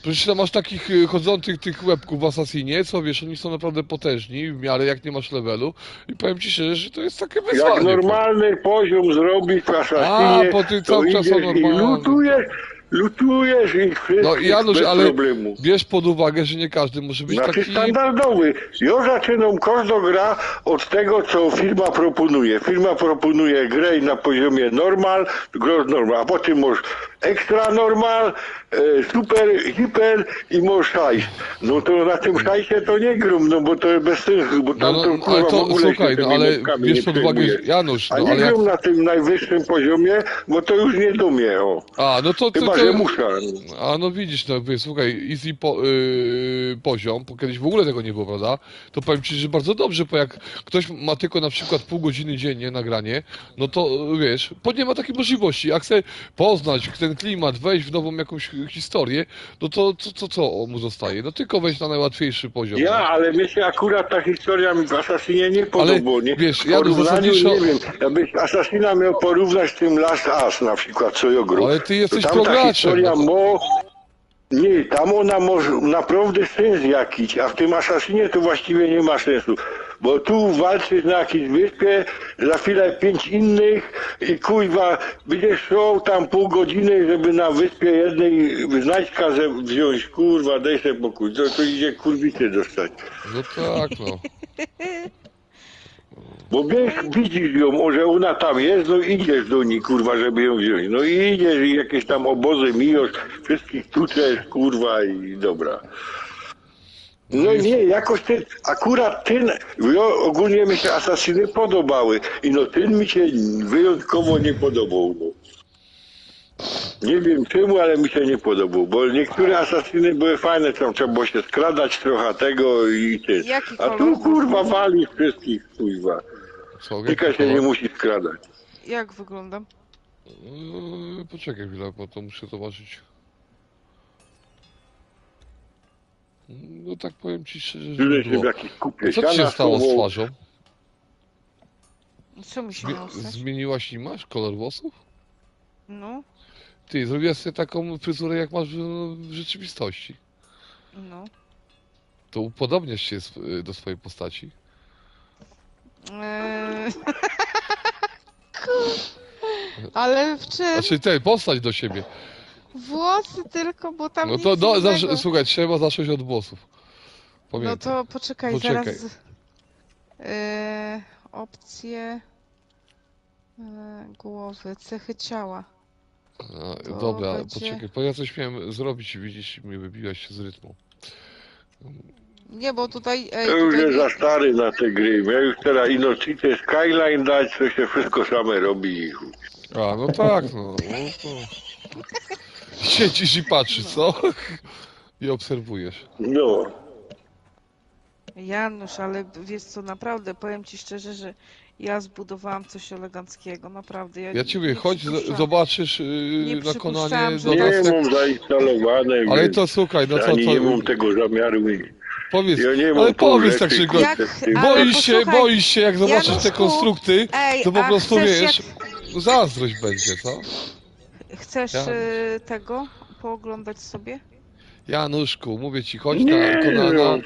Przecież tam masz takich chodzących tych łebków w Assassinie, co wiesz, oni są naprawdę potężni, w miarę jak nie masz levelu i powiem ci szczerze, że to jest takie wyzwanie. Jak normalny poziom zrobić w A, Assassinie, bo ty to cały czas idziesz i normalny. lutujesz ich wszystkich No Janusz, bez ale problemu. bierz pod uwagę, że nie każdy może być Znaczy taki... standardowy. Ja zaczynam każdą gra od tego, co firma proponuje. Firma proponuje grę na poziomie normal, gross normal, a potem masz extra normal, super, hiper i masz szajs. No to na tym szajsie to nie grum, no bo to jest bez sensu, bo tam to ale kurwa w to ogóle słuchaj, się no tymi ale mopkami bierz nie pod uwagę, przejmuje. Janusz, A no nie ale jak... grum na tym najwyższym poziomie, bo to już nie do mnie, o. A, no to... Chyba, że muszę. A no widzisz, no wiesz, słuchaj, easy poziom, bo kiedyś w ogóle tego nie było, prawda? To powiem ci, że bardzo dobrze, bo jak ktoś ma tylko na przykład pół godziny dziennie nagranie, no to wiesz, bo nie ma takiej możliwości. Jak chce poznać ten klimat, wejść w nową jakąś historię, no to co mu zostaje? No tylko wejść na najłatwiejszy poziom. Ja, ale mnie się akurat ta historia mi w Assassinie nie podoba, nie? wiesz, W ja porównaniu, zasadniczo... nie wiem, jakbyś Assassina miał porównać z tym Last Us na przykład, co ja gram. Ale ty jesteś to tam ta prograczem, historia no nie, tam ona może naprawdę sens jakiś, a w tym Assassinie to właściwie nie ma sensu. Bo tu walczysz na jakiejś wyspie, za chwilę 5 innych i kuźwa, będziesz szło tam pół godziny, żeby na wyspie jednej znajdźka wziąć, kurwa, daj sobie pokój, to idzie kurwicy dostać. No tak, no. Bo widzisz ją, że ona tam jest, no idziesz do niej, kurwa, żeby ją wziąć. No i idziesz i jakieś tam obozy mijasz, wszystkich tuczesz, kurwa i dobra. No nie, jakoś akurat ogólnie mi się Assassiny podobały i no ten mi się wyjątkowo nie podobał. No. Nie wiem czemu, ale mi się nie podobał, bo niektóre Assassiny były fajne, tam trzeba było się skradać trochę tego i ty. Jaki A tu kolor? kurwa wali wszystkich, kurwa. Co, Tylko jaki się nie kolor? musi skradać. Jak wyglądam? Poczekaj chwilę, bo to muszę zobaczyć. No tak powiem ci szczerze, że Tyle nie się było. w jakiejś kupie A co ci się siana stało z schował. twarzą? Co mi się miało stać? Zmieniłaś i masz kolor włosów? No, Ty, zrobiłaś sobie taką fryzurę jak masz w rzeczywistości. no. To upodobniasz się do swojej postaci. Eee... Ale w czym? Znaczy ty, postać do siebie. Włosy tylko, bo tam No nic to innego. słuchaj, trzeba zacząć od włosów. No Pamiętaj. to poczekaj, Poczekaj. zaraz. Opcje głowy, cechy ciała. To Dobra, będzie- poczekaj, bo ja coś miałem zrobić i widzisz, mi wybiłaś się z rytmu. Nie, bo tutaj. To już tutaj jest za stary na te gry. Ja już teraz Inocity Skyline dać, to się wszystko same robi i chuj. A, no tak, no to... Siedzisz i patrzysz, co? I obserwujesz. No. Janusz, ale wiesz co, naprawdę powiem ci szczerze, że ja zbudowałam coś eleganckiego, naprawdę. Ja ci mówię, nie chodź, przypuszczałam- zobaczysz nie na przypuszczałam, Konanie że do Nie tak- nas... mam zainstalowane, Ale więc to słuchaj, no co, ani nie mam tego zamiaru. powiedz, Ja nie mam ale powiedz tak lepszej szybko. Jak- koncepcji. ale Boisz się, jak zobaczysz te Januszku, konstrukty, Ej, to po a prostu chcesz wiesz, zazdrość będzie, co? Chcesz Ja- tego pooglądać sobie? Januszku, mówię ci, chodź Nie, na Konana, no.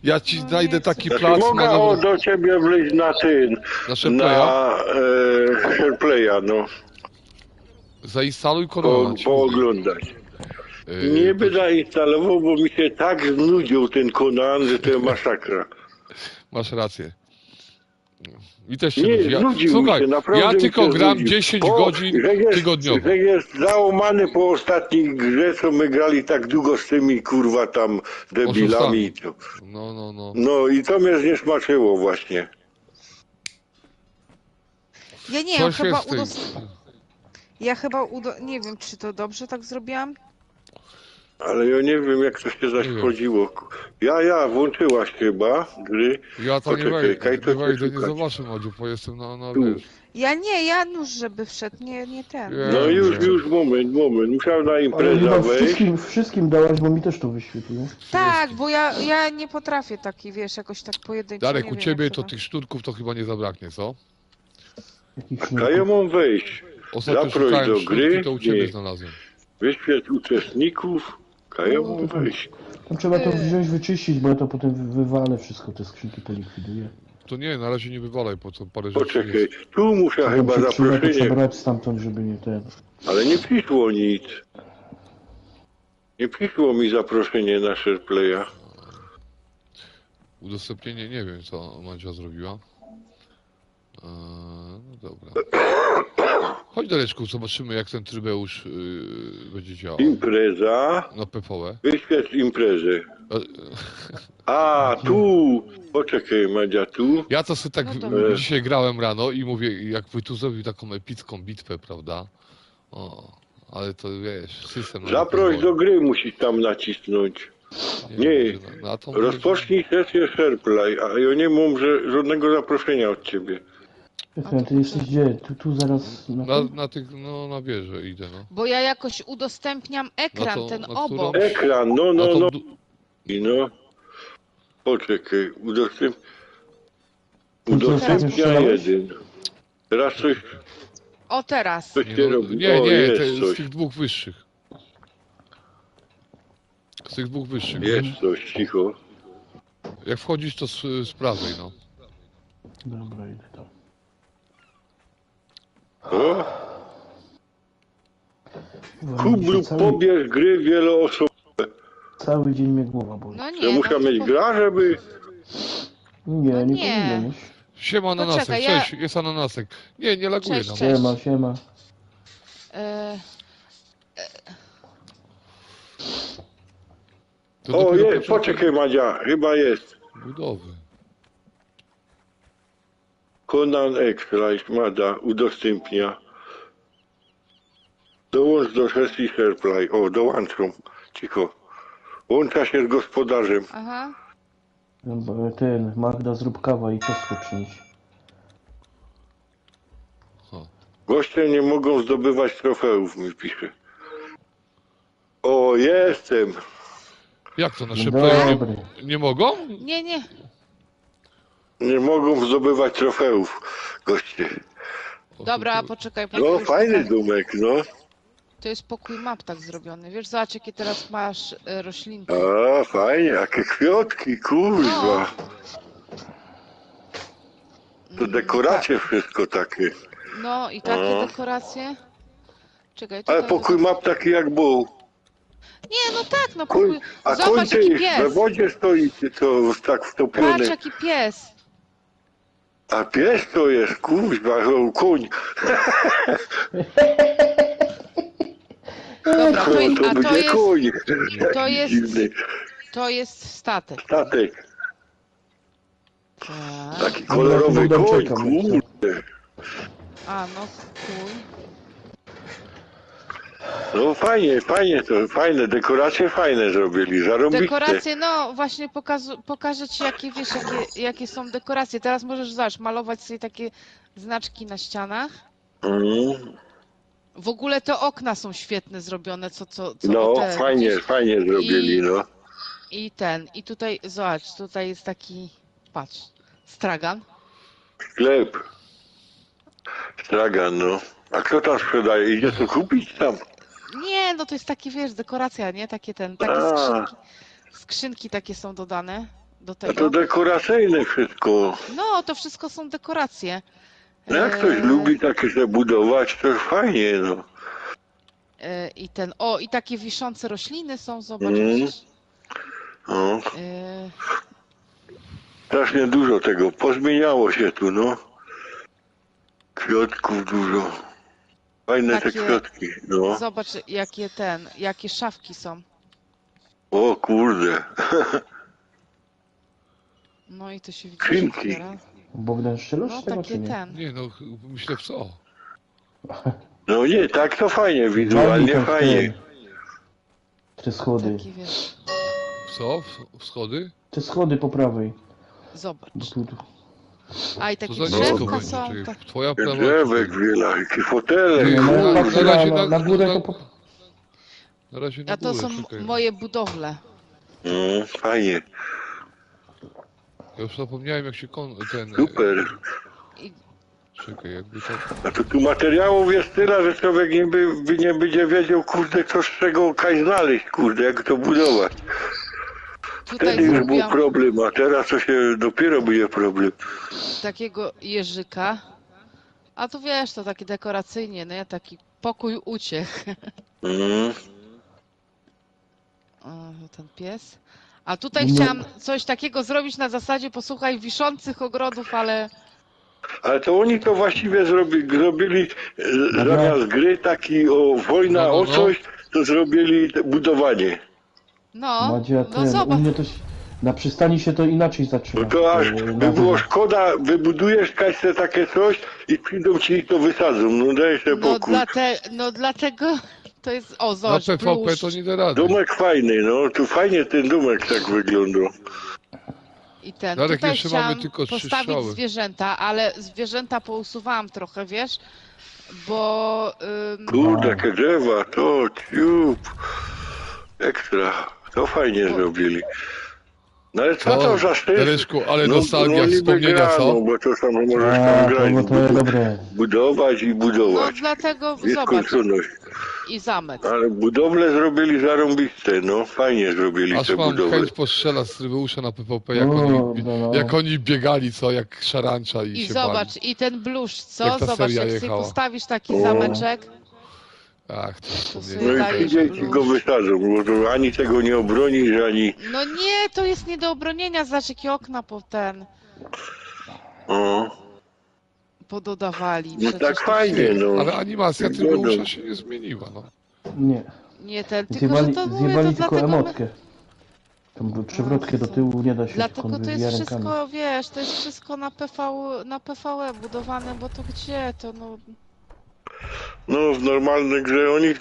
ja ci No znajdę nie taki Znaczy plac mogę manewru do ciebie wleźć na ten, na SharePlaya, SharePlaya, no, zainstaluj Konana. ci mówię. pooglądać. Nie by zainstalował, bo mi się tak znudził ten Conan, że to jest masakra. Masz rację. I też się Nie, nudzi. znudził mi Słuchaj, się, naprawdę ja mi tylko się gram znudził. 10 godzin tygodniowo. Że jest załamany po ostatniej grze, co my grali tak długo z tymi kurwa tam debilami. Oszustami. No. No i to mnie zniesmaczyło właśnie. Ja nie, Coś chyba jest w tej... Ja chyba nie wiem, czy to dobrze tak zrobiłam. Ale ja nie wiem, jak to się zachodziło. Ja włączyłaś chyba gry. Ja tam nie Poczekaj, kaj to wejdę, nie szukać. zobaczę, Madziu, bo jestem na Tu. wiesz. Ja nie, ja nóż, żeby wszedł, nie ten. Nie. No już, moment. Musiałem na Ale imprezę chyba wejść. wszystkim dałaś, bo mi też to wyświetliło. Tak, bo ja nie potrafię taki, wiesz, jakoś tak pojedynczo. Darek, nie u wiem, ciebie jak to tych sztuczków to chyba nie zabraknie, co? Jakich A ja mam wejść. Ostatnio Zaproś szukałem do sztuczki, gry. to u ciebie Nie. znalazłem. Wyświetl uczestników. A ja mam wejść. Tam trzeba to wziąć, wyczyścić, bo ja to potem wywalę wszystko, te skrzynki polikwiduję. To nie, na razie nie wywalaj, po co parę rzeczy Poczekaj, jest. tu muszę Tam chyba się przyda to zaproszenie. przebrać stamtąd, żeby nie ten... Ale nie przyszło nic. Nie przyszło mi zaproszenie na SharePlaya. Udostępnienie, nie wiem co Madzia zrobiła. No dobra. Chodź Dareczku, zobaczymy jak ten trybeusz będzie działał. Impreza. Na PvE. Wyświetl imprezę. A, A, tu. Poczekaj, Madzia, tu. Ja to sobie tak No dobra. dzisiaj grałem rano i mówię, jakby tu zrobił taką epicką bitwę, prawda? O, ale to wiesz, system... Zaproś do gry, musisz tam nacisnąć. Nie. Na tą Rozpocznij sesję SharePlay, a ja nie mam żadnego zaproszenia od ciebie. Czekaj, ty jesteś gdzie? Tu zaraz... Na tych, no na wieżę idę, no. Bo ja jakoś udostępniam ekran, No to- ten na obok. którą? Ekran, Na no. tą No. Poczekaj, co, udostępnia strzelałeś? jeden. Teraz O, teraz. coś ty robi. Nie, O, nie, jest z coś. tych dwóch wyższych. Z tych dwóch wyższych. Jest coś, cicho. Jak wchodzisz, to z prawej, no. Dobra, idę tam. O, kup lub Cały, pobierz gry wieloosobowe. cały dzień mnie głowa boli. No Ja nie, muszę no, mieć to gra, żeby... Nie, No nie nie. powinieneś. Siema ananasek, Poczekaj, ja- cześć, jest ananasek. Nie laguje Cześć, nam. cześć. Siema. To O, dopiero jest, początek poczekaj Madzia, chyba jest. budowy. Conan X, Mada, udostępnia. Dołącz do sesji SharePlay. O, dołączą. Cicho. Łącza się z gospodarzem. Aha. Ten, Magda, zrób kawa i ciastko przynieś. Goście nie mogą zdobywać trofeów, mi pisze. O, jestem. Jak to, nasze Dzień play dobry. nie mogą? Nie. Nie mogą zdobywać trofeów, goście. Dobra, poczekaj. No, już fajny tak. domek, no. To jest pokój map tak zrobiony. Wiesz, zobacz jakie teraz masz roślinki. A, fajnie, jakie kwiatki, kurwa. To dekoracje wszystko takie. No i takie No. dekoracje. Czekaj, Ale tutaj pokój map taki jak był. Nie, no tak, no Koń, pokój. a koń Zobacz jaki ty we pies. wodzie stoi, to tak Patrz wtopiony. jaki pies. A pies to jest, kurwa, o, koń. Dobra, To a to będzie jest, koń. to Jaki jest- dziwny. to jest statek. Statek, Tak. taki kolorowy Dobra, koń, czekam, kurde. A no kuj. No fajnie to, fajne, dekoracje fajne zrobili, zarobiste. Dekoracje, no właśnie pokażę ci jakie wiesz, jakie są dekoracje. Teraz możesz zobacz, malować sobie takie znaczki na ścianach. Mm. W ogóle te okna są świetne zrobione, co No, te, fajnie, widzisz? fajnie zrobili, no. I tutaj, zobacz, tutaj jest taki, patrz, stragan. Sklep. Stragan, no. A kto tam sprzedaje? Idzie to kupić tam? Nie, no to jest taki, wiesz, dekoracja, nie? Takie takie A. skrzynki takie są dodane do A tego. to dekoracyjne wszystko. No, to wszystko są dekoracje. No jak ktoś lubi takie zabudować, to fajnie, no. I ten, i takie wiszące rośliny są, zobacz. Mhm. widzisz? No, E, strasznie dużo tego. Pozmieniało się tu, no. Kwiatków dużo. Fajne te Takie- kwiatki, no. Zobacz, jakie szafki są. O kurde. No i to się widzisz, Skrzynki. otwiera. Bogdan strzelasz No z tego, takie czy nie? Nie no, myślę w co? No nie, tak to fajnie, Walnij wizualnie tam w fajnie. Te schody. Taki wiesz. W co? Wschody? Te schody po prawej. Zobacz. Bo tu, A i To takie za drzewka nisko będzie. są. Czekaj, Tak. Twoja prawa. Drzewek wiele, jakie fotele. Nie, no, na- ja na patrzę razie na górę, to po... Na razie na A to górę, są czekaj. moje budowle. No, fajnie, Ja już zapomniałem jak się ten... super. I Czekaj, jakby to... A to tu materiałów jest tyle, że człowiek nie będzie wiedział, kurde, co z czego kaj znaleźć, kurde, jak to budować. tutaj Wtedy już był zrobiłam problem, a teraz to się dopiero będzie problem. takiego jeżyka. A tu wiesz, to taki dekoracyjnie, nie? Taki pokój uciech. Mm. O, ten pies. A tutaj No. chciałam coś takiego zrobić na zasadzie, posłuchaj, wiszących ogrodów, ale Ale to oni to właściwie zrobili zamiast gry taki o wojna, No. o coś, to zrobili budowanie. Madzia, no u zobacz. mnie to się, na przystani się to inaczej zaczyna. No to aż Na by było górze. szkoda, wybudujesz Kaśce takie coś i przyjdą ci i to wysadzą. No daj sobie pokój. Dlatego to jest, Na zobacz, PvP bluszcz. to nie da rady. Domek fajny, no tu fajnie ten domek tak wygląda. I ten, Darek, tutaj jeszcze mamy chciałam tylko 3 postawić strzały. zwierzęta, ale zwierzęta pousuwałam trochę, wiesz, bo Kurde, jakie drzewa, to ciup. Ekstra. To fajnie zrobili. No ale co to za sztyc? Dareczku, ale nostalgia, niby wspomnienia, gra, co? No, bo to tam możesz A, tam to, grać, bo to jest dobre. budować i no budować. dlatego zobacz, Nieskończoność. i zamek. Ale budowlę zrobili zarąbiste, no fajnie zrobili Aż te mam budowle. chęć postrzela z Rybeusza na PvP, No. jak oni biegali, co, jak szarancza i I się zobacz, bali. i ten bluszcz, co? Jak ta Zobacz, seria jak sobie jechała. postawisz taki O. zameczek. Ach, to No wspomnienie. i Dajesz ci dzieci go bluszcz. wysadzą, bo to ani tego nie obronisz, ani... No nie, to jest nie do obronienia, zobacz jakie okna O, pododawali. no Przecież tak to fajnie, no. Ale animacja Wygląda. Rybeusza się nie zmieniła, no. Nie. Nie ten, tylko że Zjebali, to mówię, zjebali to tylko dlatego my... emotkę. Tą przewrotkę do tyłu nie da się, tylko Dlatego on to jest wywija rękami. wszystko, wiesz, to jest wszystko na PvE budowane, bo to gdzie to, no... No w normalnej grze oni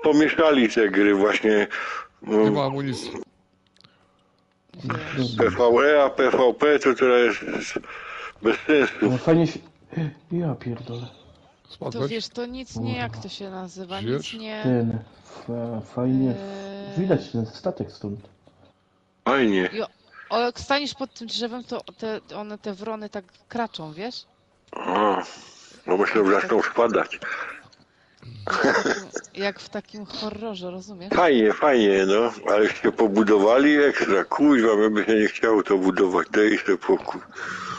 pomieszali te gry właśnie. Nie No, ma amunicji. Wiesz. PvE, a PvP to teraz jest bez sensu. No fajnie się... Ja pierdolę. To Smakać? wiesz, to nic nie, jak to się nazywa, Żyjesz? nic nie... Ten... Fajnie... Widać ten Eee, statek stąd. Fajnie. O, jak staniesz pod tym drzewem, to te wrony tak kraczą, wiesz? A, no myślę, że zaczną spadać. Jak w takim horrorze, rozumiesz? Fajnie, no. Ale się pobudowali ekstra. Kuźwa, mnie by się nie chciało to budować. Daj sobie pokój.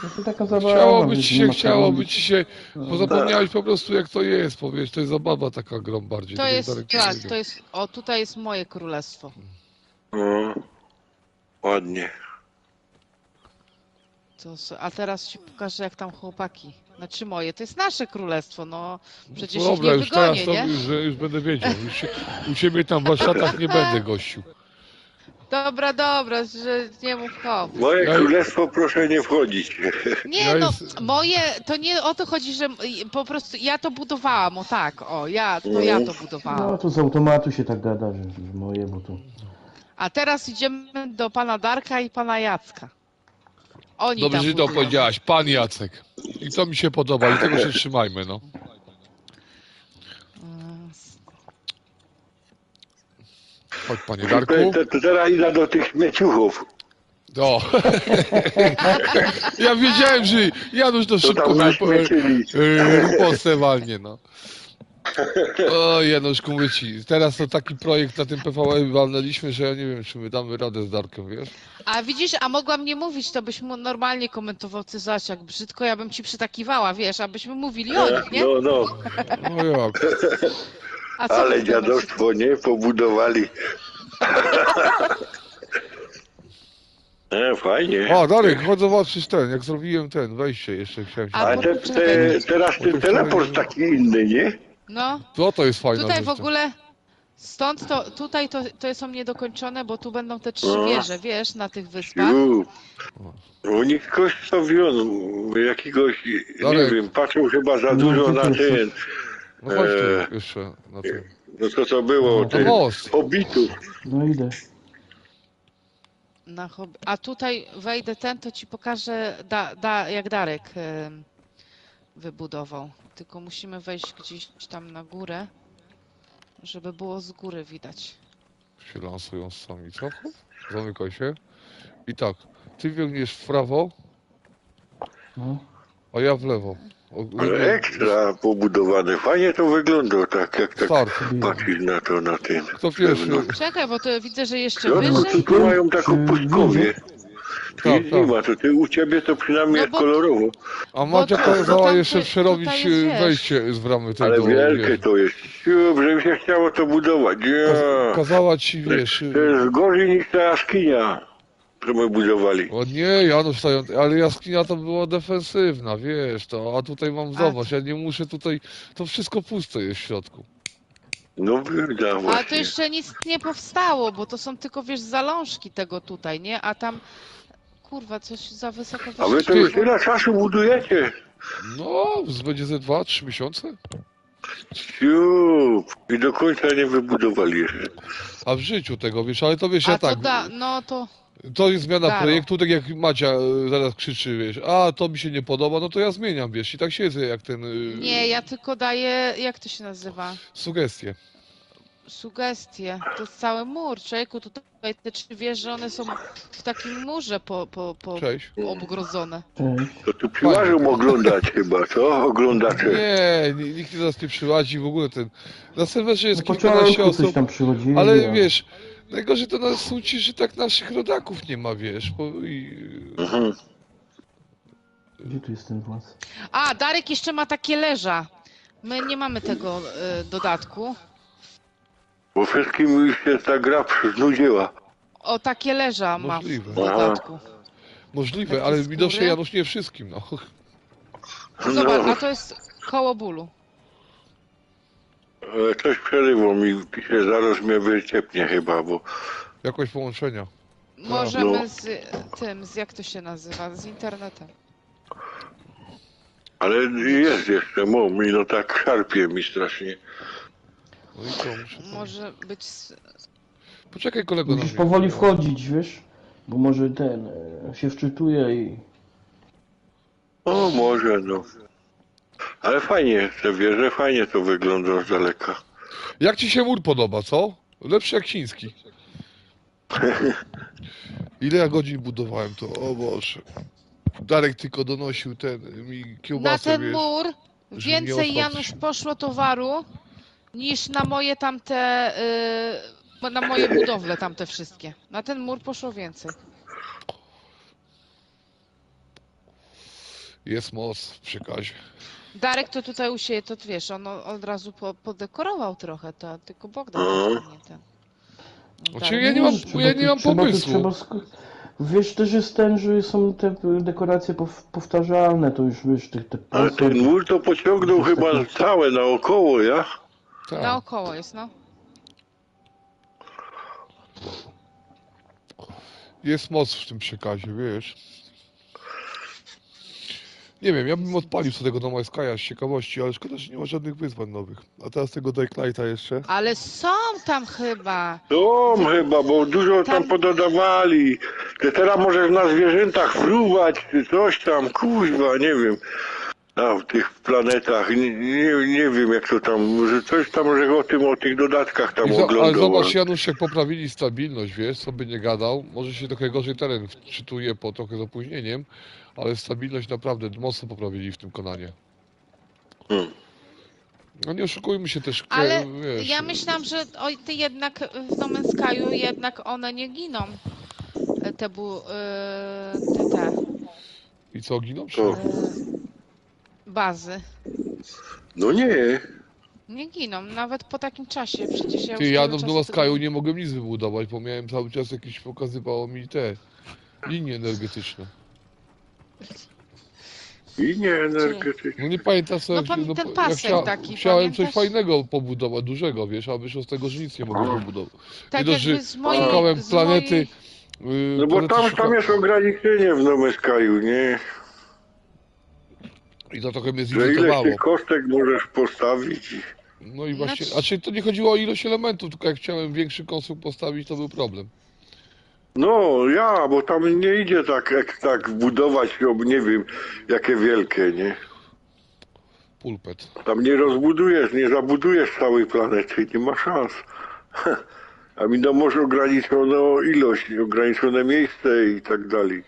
No to taka zabawa. Chciałoby wiesz, ci nie się, ma chciałoby co ci się, robić. bo zapomniałeś po prostu jak to jest, powiesz, to jest zabawa taka grą bardziej. To tak jak jest, Darek tak, powiedział. to jest, tutaj jest moje królestwo. No, ładnie. A teraz ci pokażę, jak tam chłopaki. Znaczy moje, to jest nasze królestwo, no przecież No ich dobra, nie już teraz wygonię, to nie? już będę wiedział. U ciebie tam w warsztatach nie będę gościu. Dobra, że nie mów hop. Moje Ja- królestwo proszę nie wchodzić. Nie, Ja no, jest- moje, to nie o to chodzi, że po prostu ja to budowałam, o tak, ja to budowałam. No to z automatu się tak gada, że moje, bo to... A teraz idziemy do pana Darka i pana Jacka. Oni Dobrze, tam że to budują. powiedziałaś, pan Jacek. I to mi się podoba i tego się trzymajmy, no. Chodź, panie Darku. To teraz idę do tych śmieciuchów. O. Ja wiedziałem, że Janusz to To szybko tam naśmiecili. ripostę walnie, no. O Januszku, mówię ci, teraz to taki projekt na tym PVE walnęliśmy, że ja nie wiem, czy my damy radę z Darkiem, wiesz? A widzisz, a mogłam nie mówić, to byś mu normalnie komentował, ty zobacz, jak brzydko, ja bym ci przytakiwała, wiesz, abyśmy mówili o nich, nie? No. No jak? A co Ale wy w domu dziadostwo, nie? Pobudowali. Fajnie. A, Darek, chodź zobaczyć ten, jak zrobiłem ten, wejście jeszcze chciałem się... A Ale teraz Bo ten to teleport wczoraj- taki inny, nie? No, To jest fajna tutaj rzecz. w ogóle, stąd to, tutaj to są niedokończone, bo tu będą te 3 No. wieże, wiesz, na tych wyspach. U nich ktoś stawion, jakiegoś, nie Darek. wiem, patrzył chyba za No, dużo ty na też. ten, No chodź tu jeszcze na tym. no to było, No tych most. hobbitów. No idę. A tutaj wejdę to ci pokażę, jak Darek wybudował. Tylko musimy wejść gdzieś tam na górę, żeby było z góry widać. Się lansują sami, co? Zamykaj się. I tak, ty biegniesz w prawo, No. a ja w lewo. Ale ekstra pobudowane, fajnie to wygląda, tak jak tak Start. patrzysz na to, na tym. Kto pierwszy? Czekaj, bo to widzę, że jeszcze No, wyżej. tu mają taką Czy pustkowie. Tu Tak, nic nie tak. ma, to ty u ciebie to przynajmniej No jest bo- kolorowo. A Macia to- kazała tam jeszcze ty- przerobić tutaj jest, wiesz. wejście z bramy tej Ale do wielkie wieży. to jest. Żeby mi się chciało to budować. Nie. Kazała ci, wiesz... To jest gorzej niż ta jaskinia, którą my budowali. O nie, Janusz, ale jaskinia to była defensywna, wiesz, to, a tutaj mam, zobacz, ja nie muszę tutaj, to wszystko puste jest w środku. No wyda A to właśnie. jeszcze nic nie powstało, bo to są tylko, wiesz, zalążki tego tutaj, nie? A tam, kurwa, coś za wysoko A wy to wyszło. już tyle czasu budujecie. No, będzie ze 2-3 miesiące? Siup. I do końca nie wybudowali jeszcze. A w życiu tego, wiesz, ale to wiesz, A ja to tak, no to... to jest zmiana Daro. projektu, tak jak Macia zaraz krzyczy, wiesz, a to mi się nie podoba, no to ja zmieniam, wiesz, i tak siedzę jak ten, Nie, ja tylko daję, jak to się nazywa? sugestie. Sugestie. To jest cały mur, człowieku, tutaj te 3 wieże, one są w takim murze Cześć. obgrodzone. Cześć. To tu przyłażą oglądać chyba, co? Oglądacze. Nikt nas nie przyłazi, w ogóle ten, na serwerze jest No, po kilkanaście początku coś osób, tam przychodzili, ale a- wiesz, najgorzej to nas smuci, że tak naszych rodaków nie ma, wiesz, Mhm. Gdzie tu jest ten włas? A, Darek jeszcze ma takie leża. My nie mamy tego dodatku. Bo wszystkim już się ta gra znudziła. O, takie leża ma w Możliwe. dodatku. możliwe, Takie ale skóry? widocznie Janusz nie wszystkim, no. Zobacz, No. a to jest koło bólu. Coś przeryło mi, pisze, zaraz mnie wyciepnie chyba, bo Jakoś połączenia. Możemy No. z tym, jak to się nazywa, z internetem. ale jest jeszcze, mi no tak szarpie mi strasznie. No i co, muszę... Może być... Poczekaj kolego na Musisz mnie. powoli wchodzić, wiesz? Bo może ten się wczytuje i... O, może no. Ale fajnie te wieże, fajnie to wygląda z daleka. Jak ci się mur podoba, co? Lepszy jak chiński. Ile ja godzin budowałem to, o Boże. Darek tylko donosił mi Na kiełbasę, ten wiesz. mur nie więcej, odchodzić. Janusz, poszło towaru niż na moje tamte... na moje budowle tamte wszystkie. Na ten mur poszło więcej. Jest moc w przekazie. Darek to tutaj u siebie, to wiesz, on od razu podekorował trochę, to tylko Bogdan nie ten. Znaczy, ja nie mam- ja nie mam pomysłu. Wiesz, też jest ten, że są te dekoracje powtarzalne, to już wiesz, te Ale ten mur to pociągnął chyba całe naokoło, ja? Tak. Naokoło jest, no. Jest moc w tym przekazie, wiesz. Nie wiem, ja bym odpalił sobie tego No Man's Sky'a z ciekawości, ale szkoda, że nie ma żadnych wyzwań nowych. A teraz tego Daylighta jeszcze. Ale są tam chyba. To chyba, bo dużo tam pododawali. Ty teraz możesz na zwierzętach fruwać, czy coś tam, kuźwa, nie wiem. A w tych planetach, nie wiem jak to tam, że coś tam, że o tych dodatkach tam Ale oglądał. zobacz, Janusz, jak poprawili stabilność, wiesz, co by nie gadał. Może się trochę gorzej teren wczytuje po trochę z opóźnieniem, ale stabilność naprawdę mocno poprawili w tym Konanie. No nie oszukujmy się też, Ale wiesz, ja myślałam, że ty jednak w No Man's Sky'u jednak one nie giną. Te I co, giną? Czy To- nie? bazy. No nie, Nie giną, nawet po takim czasie. Przecież ja Ty, już ja tyle do czasu Nowaskaju nie mogłem nic wybudować, bo miałem cały czas jakieś, pokazywało mi te linie energetyczne. Linie Gdzie? energetyczne. No nie pamiętam co, No jak, pan, ten ja pasek taki, chciałem coś pamiętasz? fajnego pobudować, dużego, wiesz, a wyszło z tego, że nic nie mogłem pobudować. Nie Tak dość, że jakby szukałem z planety, mojej... No bo tam jest ograniczenie w Nowym Skaju, nie? i to trochę mnie Że ileś zirytowało. tych kostek możesz postawić. No i właśnie, Znaczy- znaczy to nie chodziło o ilość elementów, tylko jak chciałem większy konstrukt postawić, to był problem. No bo tam nie idzie tak budować, nie wiem, jakie wielkie, nie? Pulpet. Tam nie rozbudujesz, nie zabudujesz całej planety, nie ma szans. A mi no może ograniczoną ilość, ograniczone miejsce i tak dalej.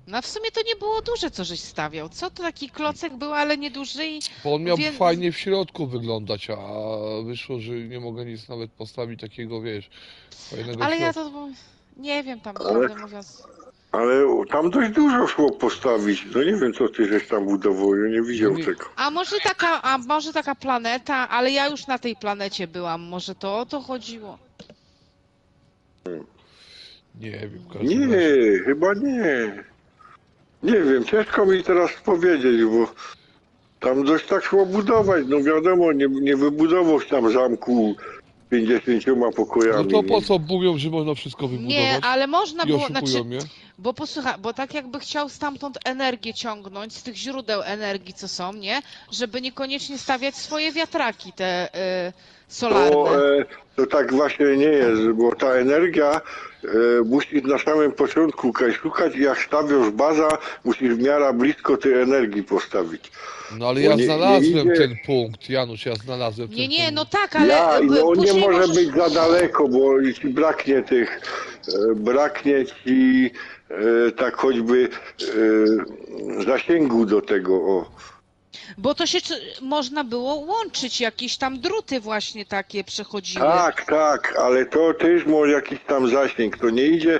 No w sumie to nie było duże, co żeś stawiał. Co to taki klocek był, ale nieduży i... Bo on miał Więc- fajnie w środku wyglądać, a wyszło, że nie mogę nic nawet postawić takiego, wiesz, fajnego Ale ja środka. to... Nie wiem tam, Ale- prawdę mówiąc. Ale tam dość dużo szło postawić. No nie wiem, co ty żeś tam budował, ja nie widział No nie- tego. A może taka planeta, ale ja już na tej planecie byłam. Może to o to chodziło? Nie wiem, w każdym Nie, razie. chyba nie. Nie wiem, ciężko mi teraz powiedzieć, bo tam dość tak szło budować. No wiadomo, nie wybudował się tam zamku 50 pokojami. No to po nie? co mówią, że można wszystko wybudować? Nie, ale można I było... oszukują Znaczy, mnie? bo posłuchaj, bo tak jakby chciał stamtąd energię ciągnąć, z tych źródeł energii, co są, nie? Żeby niekoniecznie stawiać swoje wiatraki, te solarne. To tak właśnie nie jest, bo ta energia musisz na samym początku szukać i jak stawiasz baza, musisz w miarę blisko tej energii postawić. No ale Bo ja nie znalazłem idzie- ten punkt, Janusz, ja znalazłem ten Nie, punkt. no tak, ale No on nie później może możesz... być za daleko, bo ci braknie braknie ci tak choćby zasięgu do tego, o. Bo to się można było łączyć, jakieś tam druty właśnie takie przechodziły. Tak, ale to też może jakiś tam zasięg, to nie idzie,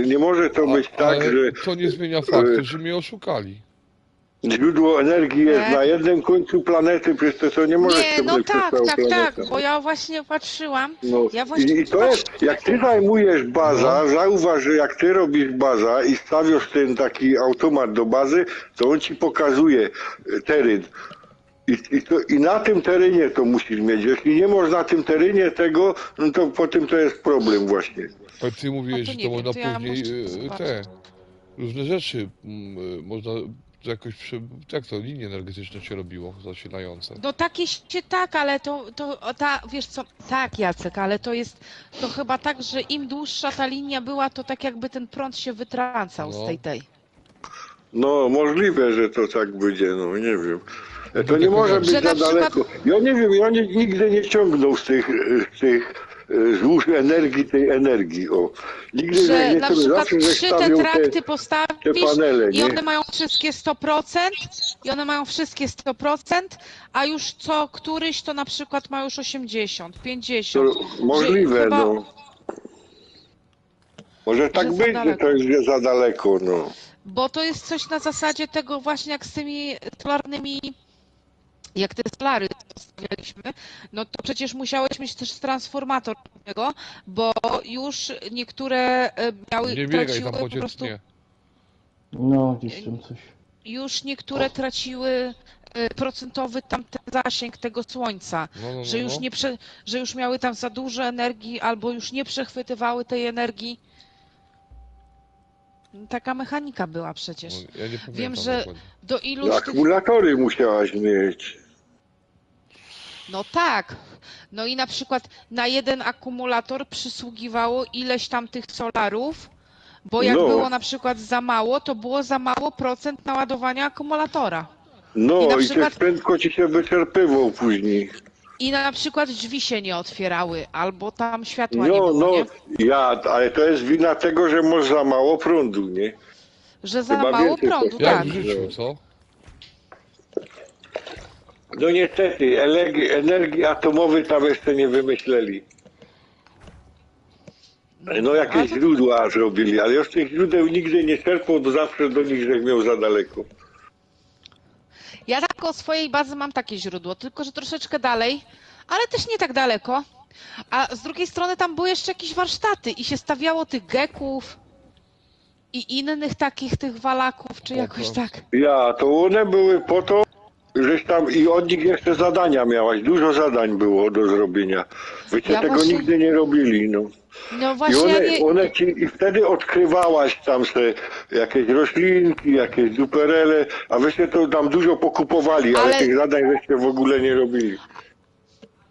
nie może to być tak, Ale że to nie zmienia faktu, że mnie oszukali. źródło energii jest Nie. na jednym końcu planety, przecież to nie może Nie, się no być przez tak, całą tak, planetę. bo ja właśnie patrzyłam. No, Ja właśnie i to jest, jak ty zajmujesz baza, zauważ, że jak ty robisz baza i stawiasz ten taki automat do bazy, to on ci pokazuje teren. I na tym terenie to musisz mieć. Jeśli nie masz na tym terenie tego, no to potem to jest problem właśnie. Ale ty mówiłeś, A to że nie to wiem, można to ja później muszę zobaczyć. te różne rzeczy można jakoś jak to linie energetyczne się robiło zasilające. No takie się tak, ale wiesz co, tak Jacek, ale to chyba tak, że im dłuższa ta linia była, to tak jakby ten prąd się wytrącał z No. tej. No możliwe, że to tak będzie, no nie wiem. To tak nie może jak- być Że za na przykład- daleko. Ja nie wiem, ja nigdy nie ciągnął z tych złóż energii, tej energii. O. Nigdy Że nie na przykład zawsze że 3 stawiał tetrakty te postawisz panele, i nie? one mają wszystkie 100%, a już co któryś to na przykład ma już 80, To 50. możliwe, chyba- no. Może tak za być, że daleko. to jest za daleko, no. Bo to jest coś na zasadzie tego właśnie jak z tymi solarnymi, jak te solary stawialiśmy, no to przecież musiałeś mieć też transformator do tego, bo już niektóre miały, Nie biegaj traciły tam po prostu, nie. No, gdzieś tam coś. już niektóre traciły procentowy tamten zasięg tego słońca, No, że już że już miały tam za dużo energii albo już nie przechwytywały tej energii. Taka mechanika była przecież. No, ja nie pamiętam Wiem, że dokładnie. do iluś tych... Akumulatory musiałaś mieć. No tak. No i na przykład na jeden akumulator przysługiwało ileś tam tych solarów, bo jak No. było na przykład za mało, to było za mało procent naładowania akumulatora. No I na i przykład- też prędko ci się wyczerpywał później. I na przykład drzwi się nie otwierały, albo tam światła nie No, było, nie? ale to jest wina tego, że masz za mało prądu, nie? Że za Chyba mało więcej prądu, to- Jak tak. w życiu, co? No niestety, energii atomowej tam jeszcze nie wymyśleli. No jakieś Ale to- źródła zrobili, ale już tych źródeł nigdy nie czerpał, bo zawsze do nich żech miał za daleko. Ja tak koło swojej bazy mam takie źródło, tylko że troszeczkę dalej, ale też nie tak daleko. A z drugiej strony tam były jeszcze jakieś warsztaty i się stawiało tych geków i innych takich tych walaków, czy jakoś tak. To one były po to, żeś tam i od nich jeszcze zadania miałaś. Dużo zadań było do zrobienia. Wyście Ja tego właśnie- nigdy nie robili, no. No I właśnie, ja one ci, i wtedy odkrywałaś tam se jakieś roślinki, jakieś duperele, a wyście to tam dużo pokupowali, ale Ale- tych zadań żeście w ogóle nie robili.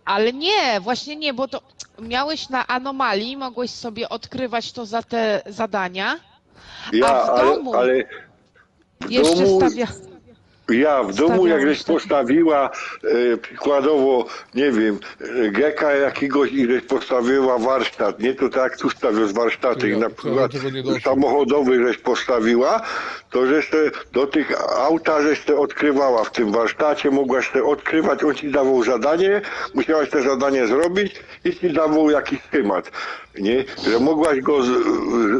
Ale nie, właśnie nie, bo to miałeś na anomalii, mogłeś sobie odkrywać to za te zadania, a w domu ale w jeszcze domu, w domu jak żeś Stawiałaś tak. postawiła przykładowo, nie wiem, geka jakiegoś i żeś postawiła warsztat, nie? To tak tu stawiasz warsztaty, Ja- na to ja przykład do tego nie doszłem. samochodowy żeś postawiła, to żeś te, do tych auta żeś te odkrywała w tym warsztacie, mogłaś te odkrywać, on ci dawał zadanie, musiałaś te zadanie zrobić i ci dawał jakiś schemat, nie? Że mogłaś go,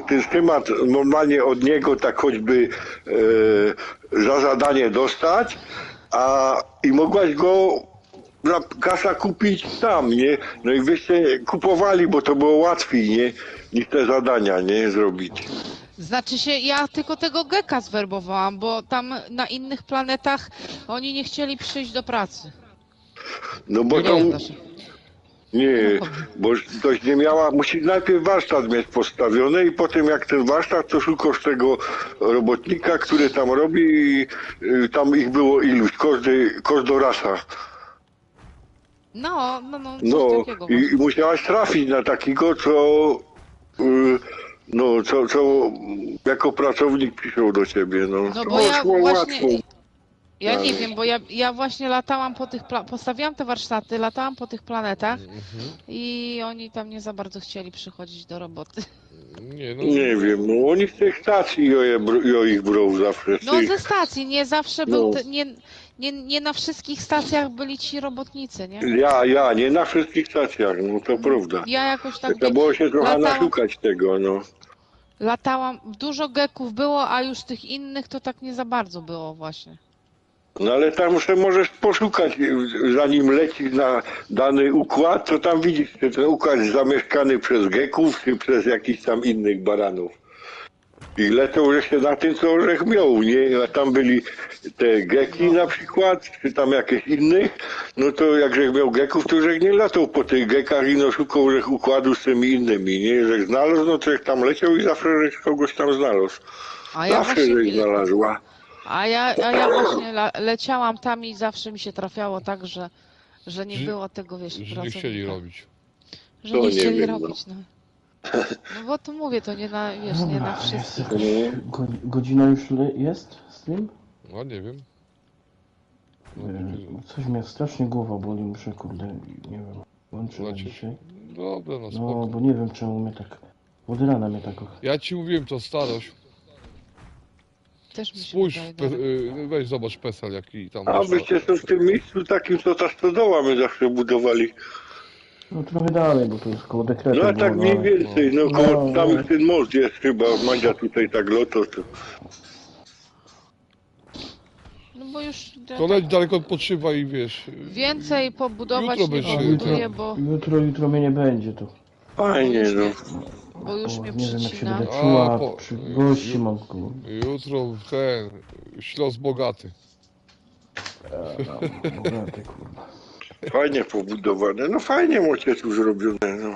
ten schemat normalnie od niego tak choćby za zadanie dostać, i mogłaś go za kasa kupić tam, nie? No i wyście kupowali, bo to było łatwiej, nie? Niż te zadania, nie? Zrobić. Znaczy się, ja tylko tego geka zwerbowałam, bo tam na innych planetach oni nie chcieli przyjść do pracy. No bo Nie to, rozumiem. nie, bo ktoś nie miała, musi najpierw warsztat mieć postawiony i potem jak ten warsztat, to szukasz tego robotnika, który tam robi i tam ich było iluś, każda rasa. Coś No takiego. i musiałaś trafić na takiego, co jako pracownik piszą do ciebie, no. No To bo ja szło właśnie, łatwo. ja nie wiem, bo ja właśnie latałam po tych, postawiłam te warsztaty, latałam po tych planetach i oni tam nie za bardzo chcieli przychodzić do roboty. Nie, no, Nie wiem, no oni z tych stacji jo ich brał zawsze. z No tych- ze stacji, nie zawsze No. był, nie na wszystkich stacjach byli ci robotnicy, nie? nie na wszystkich stacjach, no to prawda. Ja jakoś tak Trzeba było się trochę latałam- naszukać tego, no. latałam, dużo geków było, a już tych innych to tak nie za bardzo było właśnie. No ale tam sobie możesz poszukać, zanim lecisz na dany układ, to tam widzisz, czy ten układ jest zamieszkany przez geków, czy przez jakichś tam innych baranów. I lecą się na tym, co żech miał, nie? A tam byli te geki na przykład, czy tam jakieś innych, no to jak żech miał geków, to żech nie latał po tych gekach i no szukał żech układu z tymi innymi, nie? Żech znalazł, no to żech tam leciał i zawsze żech kogoś tam znalazł. A ja Zawsze właśnie, żech znalazła. a ja właśnie leciałam tam i zawsze mi się trafiało tak, że nie Że- było tego, wiesz, że nie pracownika. chcieli robić. Że To nie nie chcieli wiem, robić, no. No bo to mówię, to nie na, wiesz, nie Dobra, na jest wszystkich. jakaś godzina już jest stream? No nie wiem. No, Coś mnie strasznie głowa boli, muszę kurde, nie wiem, łączyć Lecisz. dzisiaj. dobra, no No, spoko. bo nie wiem czemu mnie tak, od rana mnie tak... Ja ci mówiłem, to starość. Też mi się Spójrz, wydaje, no. weź zobacz PESEL jaki tam A masz. byście są w tym miejscu takim, co ta stodoła my zawsze budowali. No trochę dalej, bo to jest koło dekretu. No a było, tak mniej więcej, no koło tam ten most jest chyba, Madzia tutaj tak loto. To. No bo już To leć daleko odpoczywa i wiesz. więcej pobudować Jutro nie byś- pobuduję, bo Jutro mnie nie będzie tu. Fajnie, no. już mnie Nie wiem jak się przycina. będę A, czuła, po- przy gości mam kurde. Jutro ten ślos bogaty. Bogaty kurwa. Fajnie pobudowane, no fajnie macie tu zrobione, no.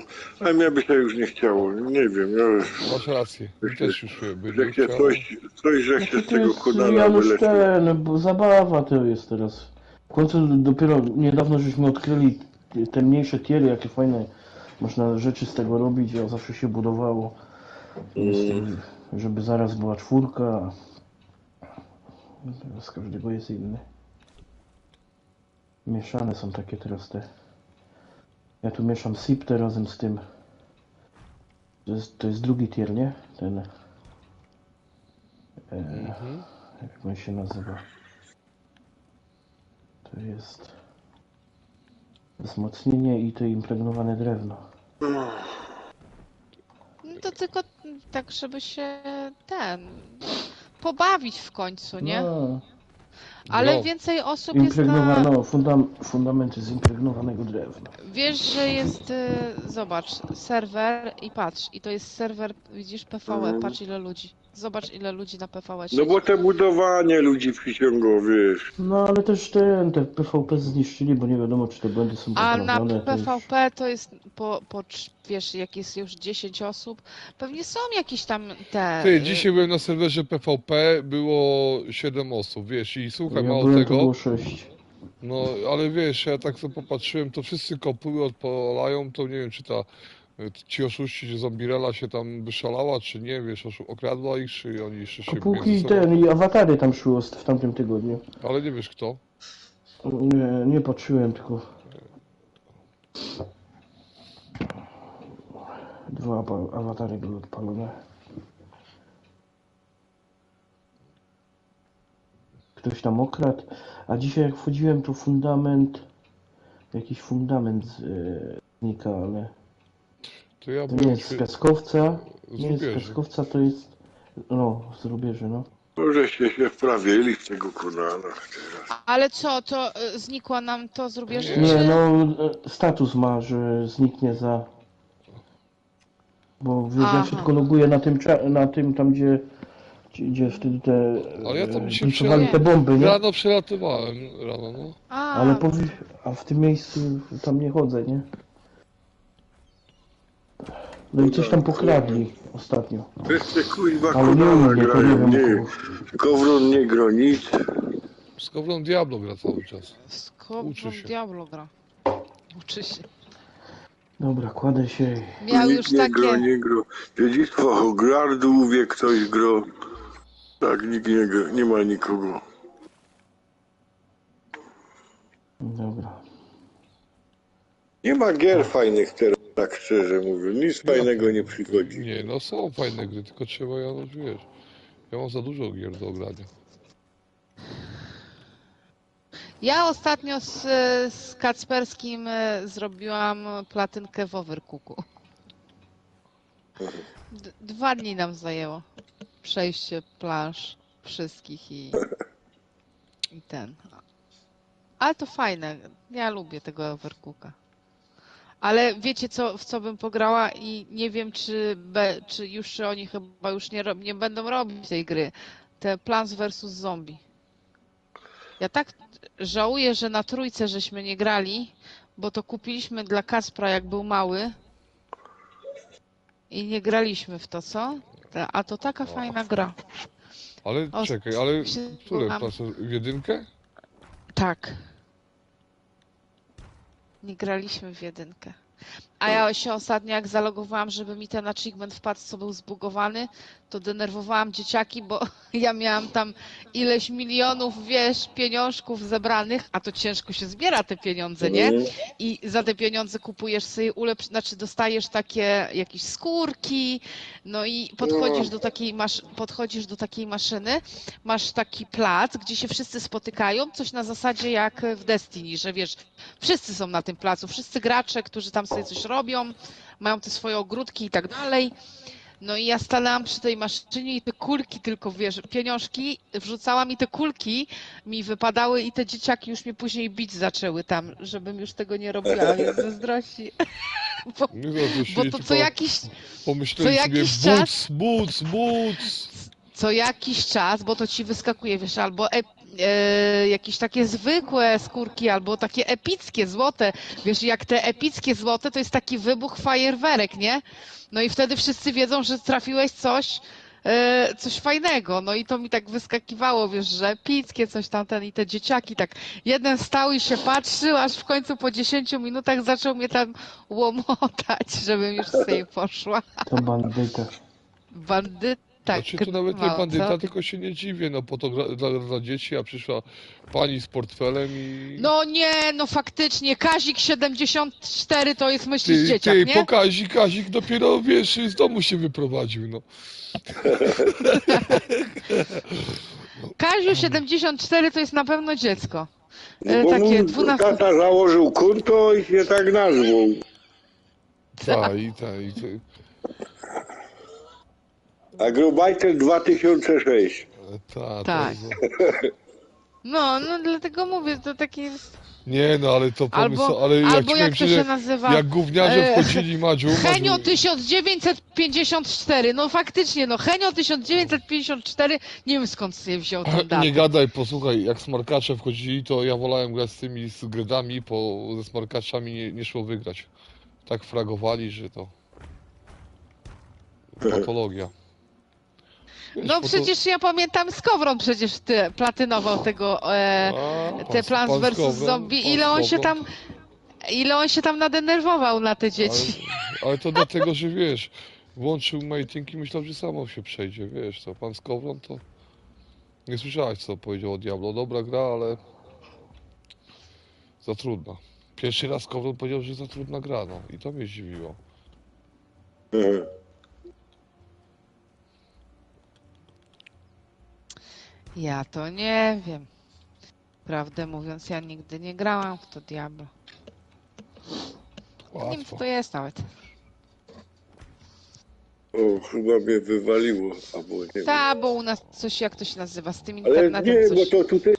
A mnie by się już nie chciało, nie wiem, no już, Masz rację. Mi też już by że nie się chciało. coś że się No z to tego jest konala Janusz wyleczył. bo zabawa to jest teraz. W końcu dopiero niedawno żeśmy odkryli te mniejsze tiery, jakie fajne można rzeczy z tego robić, a zawsze się budowało. Jest, żeby zaraz była czwórka. Teraz każdego jest inny. Mieszane są takie teraz te. Ja tu mieszam SIP razem z tym. To jest drugi tier, nie? Ten. Jak on się nazywa? To jest wzmocnienie i to impregnowane drewno. No to tylko tak, żeby się pobawić w końcu, nie? No, Ale No. więcej osób jest na... Impregnowano, fundamenty z impregnowanego drewna. Wiesz, że jest, zobacz, serwer i patrz, i to jest serwer, widzisz, PVE, patrz ile ludzi. Zobacz ile ludzi na PVE No siedzi. bo te budowanie ludzi przyciągło, wiesz. No ale też te PvP zniszczyli, bo nie wiadomo czy te błędy są A na poprawione. to już- PvP to jest, wiesz, jak jest już 10 osób, pewnie są jakieś tam te... Ty, dzisiaj byłem na serwerze PvP, było 7 osób, wiesz, i słuchaj, Ja mało byłem, to tego, było 6. no, ale wiesz, ja tak sobie popatrzyłem, to wszyscy kopuły odpalają, to nie wiem, czy ci oszuści, że Zombirella się tam wyszalała, czy nie, wiesz, okradła ich, czy oni jeszcze się Póki między sobą... i awatary tam szły w tamtym tygodniu. Ale nie wiesz kto. Nie patrzyłem, tylko... Dwa awatary były odpalone. Ktoś tam okradł, a dzisiaj jak wchodziłem to jakiś fundament znika, ale To ja to nie byłem jest z piaskowca, z nie jest z Rubieży. piaskowca, to jest, no, z Rubieży, no. Możeście się wprawili w tego Konana. Ale co, to znikła nam to z rubieży, Nie, czy... Nie, no, status ma, że zniknie za... Bo wiesz, ja się Aha. tylko loguję na tym tam, gdzie wtedy te... Ale ja tam dzisiaj wyczuwali te bomby, nie? Rano przelatywałem, rano, no. A, A w tym miejscu tam nie chodzę, nie? No i coś tam pokradli ostatnio. Wszyscy kuźba Ale nie u Konana mnie, to nie grają, wiem nie. u kogoś. Kowron nie gronic. Z Kowrą Diablo gra cały czas. z Kobron Uczy się. Diablo gra. Uczy się. Dobra, kładę się. Miał Nikt już nie takie... gro, nie gro. Dziedzictwo Hoglardu wie ktoś gro. Tak, nikt nie gra, nie ma nikogo. Dobra. Nie ma gier fajnych teraz, tak szczerze mówiąc. Nic fajnego nie przychodzi. Nie, no są fajne gry, tylko trzeba, wiesz, ja mam za dużo gier do ogrania. Ja ostatnio z Kacperskim zrobiłam platynkę w Overcooku. 2 dni nam zajęło przejście planż wszystkich i ten. Ale to fajne. Ja lubię tego Overcooka. Ale wiecie w co bym pograła i nie wiem czy już oni chyba już nie będą robić tej gry. Te Plants vs Zombie. Ja tak żałuję, że na trójce żeśmy nie grali, bo to kupiliśmy dla Kaspra jak był mały i nie graliśmy w to, co? A to taka fajna gra. Ale O, czekaj, ale się które? zgubiłam. W jedynkę? Tak. Nie graliśmy w jedynkę. A ja się ostatnio jak zalogowałam, żeby mi ten achievement wpadł, co był zbugowany, to denerwowałam dzieciaki, bo ja miałam tam ileś milionów, wiesz, pieniążków zebranych, a to ciężko się zbiera te pieniądze, nie? I za te pieniądze kupujesz sobie znaczy dostajesz takie jakieś skórki, no i podchodzisz do takiej maszyny, masz taki plac, gdzie się wszyscy spotykają, coś na zasadzie jak w Destiny, że wiesz, wszyscy są na tym placu, wszyscy gracze, którzy tam sobie coś robią, mają te swoje ogródki i tak dalej. No i ja stanęłam przy tej maszynie i te kulki tylko, wiesz, pieniążki, wrzucałam i te kulki mi wypadały i te dzieciaki już mnie później bić zaczęły tam, żebym już tego nie robiła, więc zazdrości. Bo to co jakiś Pomyśleli co sobie, jakiś czas- buc. co jakiś czas, bo to ci wyskakuje, wiesz, albo jakieś takie zwykłe skórki, albo takie epickie, złote. Wiesz, jak te epickie złote, to jest taki wybuch fajerwerek, nie? No i wtedy wszyscy wiedzą, że trafiłeś coś fajnego. No i to mi tak wyskakiwało, wiesz, że epickie coś tamten i te dzieciaki tak. Jeden stał i się patrzył, aż w końcu po 10 minutach zaczął mnie tam łomotać, żebym już sobie poszła. To bandyta. Tak, Znaczy to nawet nie mało, bandyta, co? tylko się nie dziwię, no po to dla dzieci, a przyszła pani z portfelem i... No nie, no faktycznie, Kazik 74 to jest myślisz dzieciak, Ty, nie? Kazik dopiero, wiesz, z domu się wyprowadził, no. Kaziu 74 to jest na pewno dziecko. No bo Takie mu 12. tata założył konto i się tak nazwał. Agrobajtel 2006. Ta, Tak. No, dlatego mówię, to taki jest... Nie no, ale to pomysł, Albo, ale jak albo ci jak powiem to się szczerze, nazywa? jak gówniarze E, wchodzili, Madziu, Henio 1954, no faktycznie, no Henio 1954, nie wiem skąd sobie wziął tą nie datę. gadaj, posłuchaj, jak smarkacze wchodzili, to ja wolałem grać z tymi z gredami, bo ze smarkaczami nie szło wygrać. Tak fragowali, że to patologia. Wiesz, No bo to- przecież ja pamiętam, Skowron przecież platynował tego, te Plants pan vs Skowron, Zombie, pan ile on się tam nadenerwował na te dzieci. ale to dlatego, że wiesz, włączył mating i myślał, że samo się przejdzie, wiesz co, pan Skowron to... Nie słyszałeś, co powiedział o Diablo. Dobra gra, ale za trudna. Pierwszy raz Skowron powiedział, że za trudna gra, no i to mnie zdziwiło. Mhm. Ja to nie wiem. Prawdę mówiąc, ja nigdy nie grałam w to Diablo. Nie wiem, co Łatwo. to jest nawet. O, chyba mnie wywaliło, albo nie wiem. Ta, bo u nas coś, jak to się nazywa, z tym Ale internetem nie, coś. bo to tutaj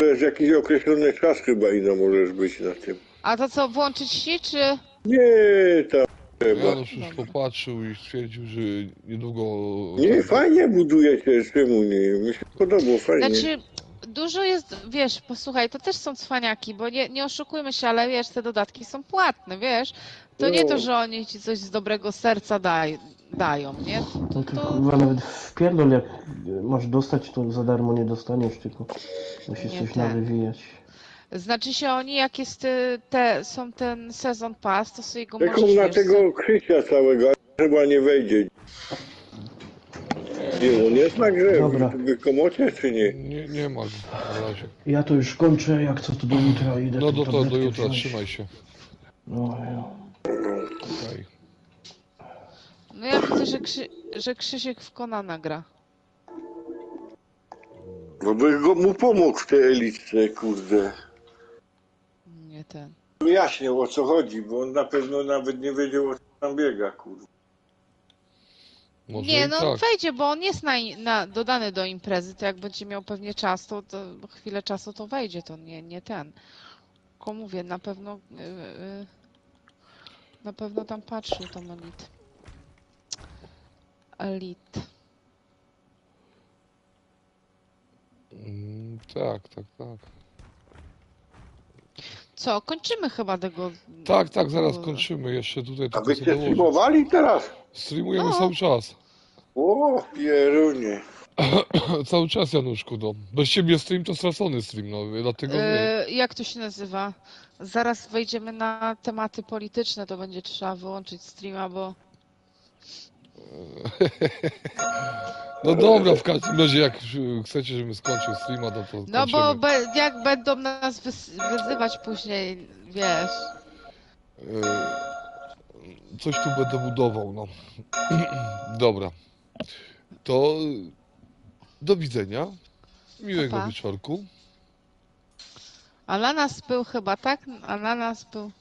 jest jakiś określony czas chyba ino możesz być na tym. A to co, włączyć się, czy... Nie, tam trzeba. Janusz już popatrzył i stwierdził, że niedługo... Nie, fajnie budujecie, czemu nie? Mi się podobało, fajnie. Znaczy, dużo jest, wiesz, posłuchaj, to też są cwaniaki, bo nie oszukujmy się, ale wiesz, te dodatki są płatne, wiesz. To nie No. to, że oni ci coś z dobrego serca dają, nie? No to kurwa nawet w pierdol jak masz dostać, to za darmo nie dostaniesz, tylko musisz Nie coś ten. nawywijać. Znaczy się oni, jak jest są ten sezon pass, to sobie go Czekam możesz, na wiesz, tego Krzysia całego, ale chyba nie wejdzie. Nie, on jest na grze, Dobra. w komocie czy nie? Nie ma go na razie. Ja to już kończę, jak co to do jutra idę. No tą do tabletkę jutra, wziąć. trzymaj się. No, ja. Okej. No ja widzę, że Krzysiek w Konana gra. Bo by mu pomógł w tej elitce, kurde. Nie ten. Wyjaśnił o co chodzi, bo on na pewno nawet nie wiedział o co tam biega, kurde. Może Nie, i no tak. wejdzie, bo on jest dodany do imprezy, to jak będzie miał pewnie czas, to chwilę czasu to wejdzie, to nie ten. Tylko mówię, na pewno tam patrzył tam Elit. Tak. Co, kończymy chyba tego... Tak, zaraz tego- kończymy. Jeszcze tutaj A tylko byście sobie dołożę. streamowali teraz? Streamujemy No. cały czas. O, pierunie. Cały czas, Januszku, no. Bez ciebie stream to stracony stream, no. Dlatego nie. Jak to się nazywa? Zaraz wejdziemy na tematy polityczne, to będzie trzeba wyłączyć streama, bo... No dobra, w każdym razie jak chcecie, żebym skończył streama, no to No bo kończymy. jak będą nas wyzywać później, wiesz... Coś tu będę budował, no. Dobra. To do widzenia. Miłego Pa. wieczorku. Ananas był chyba, tak? Ananas był...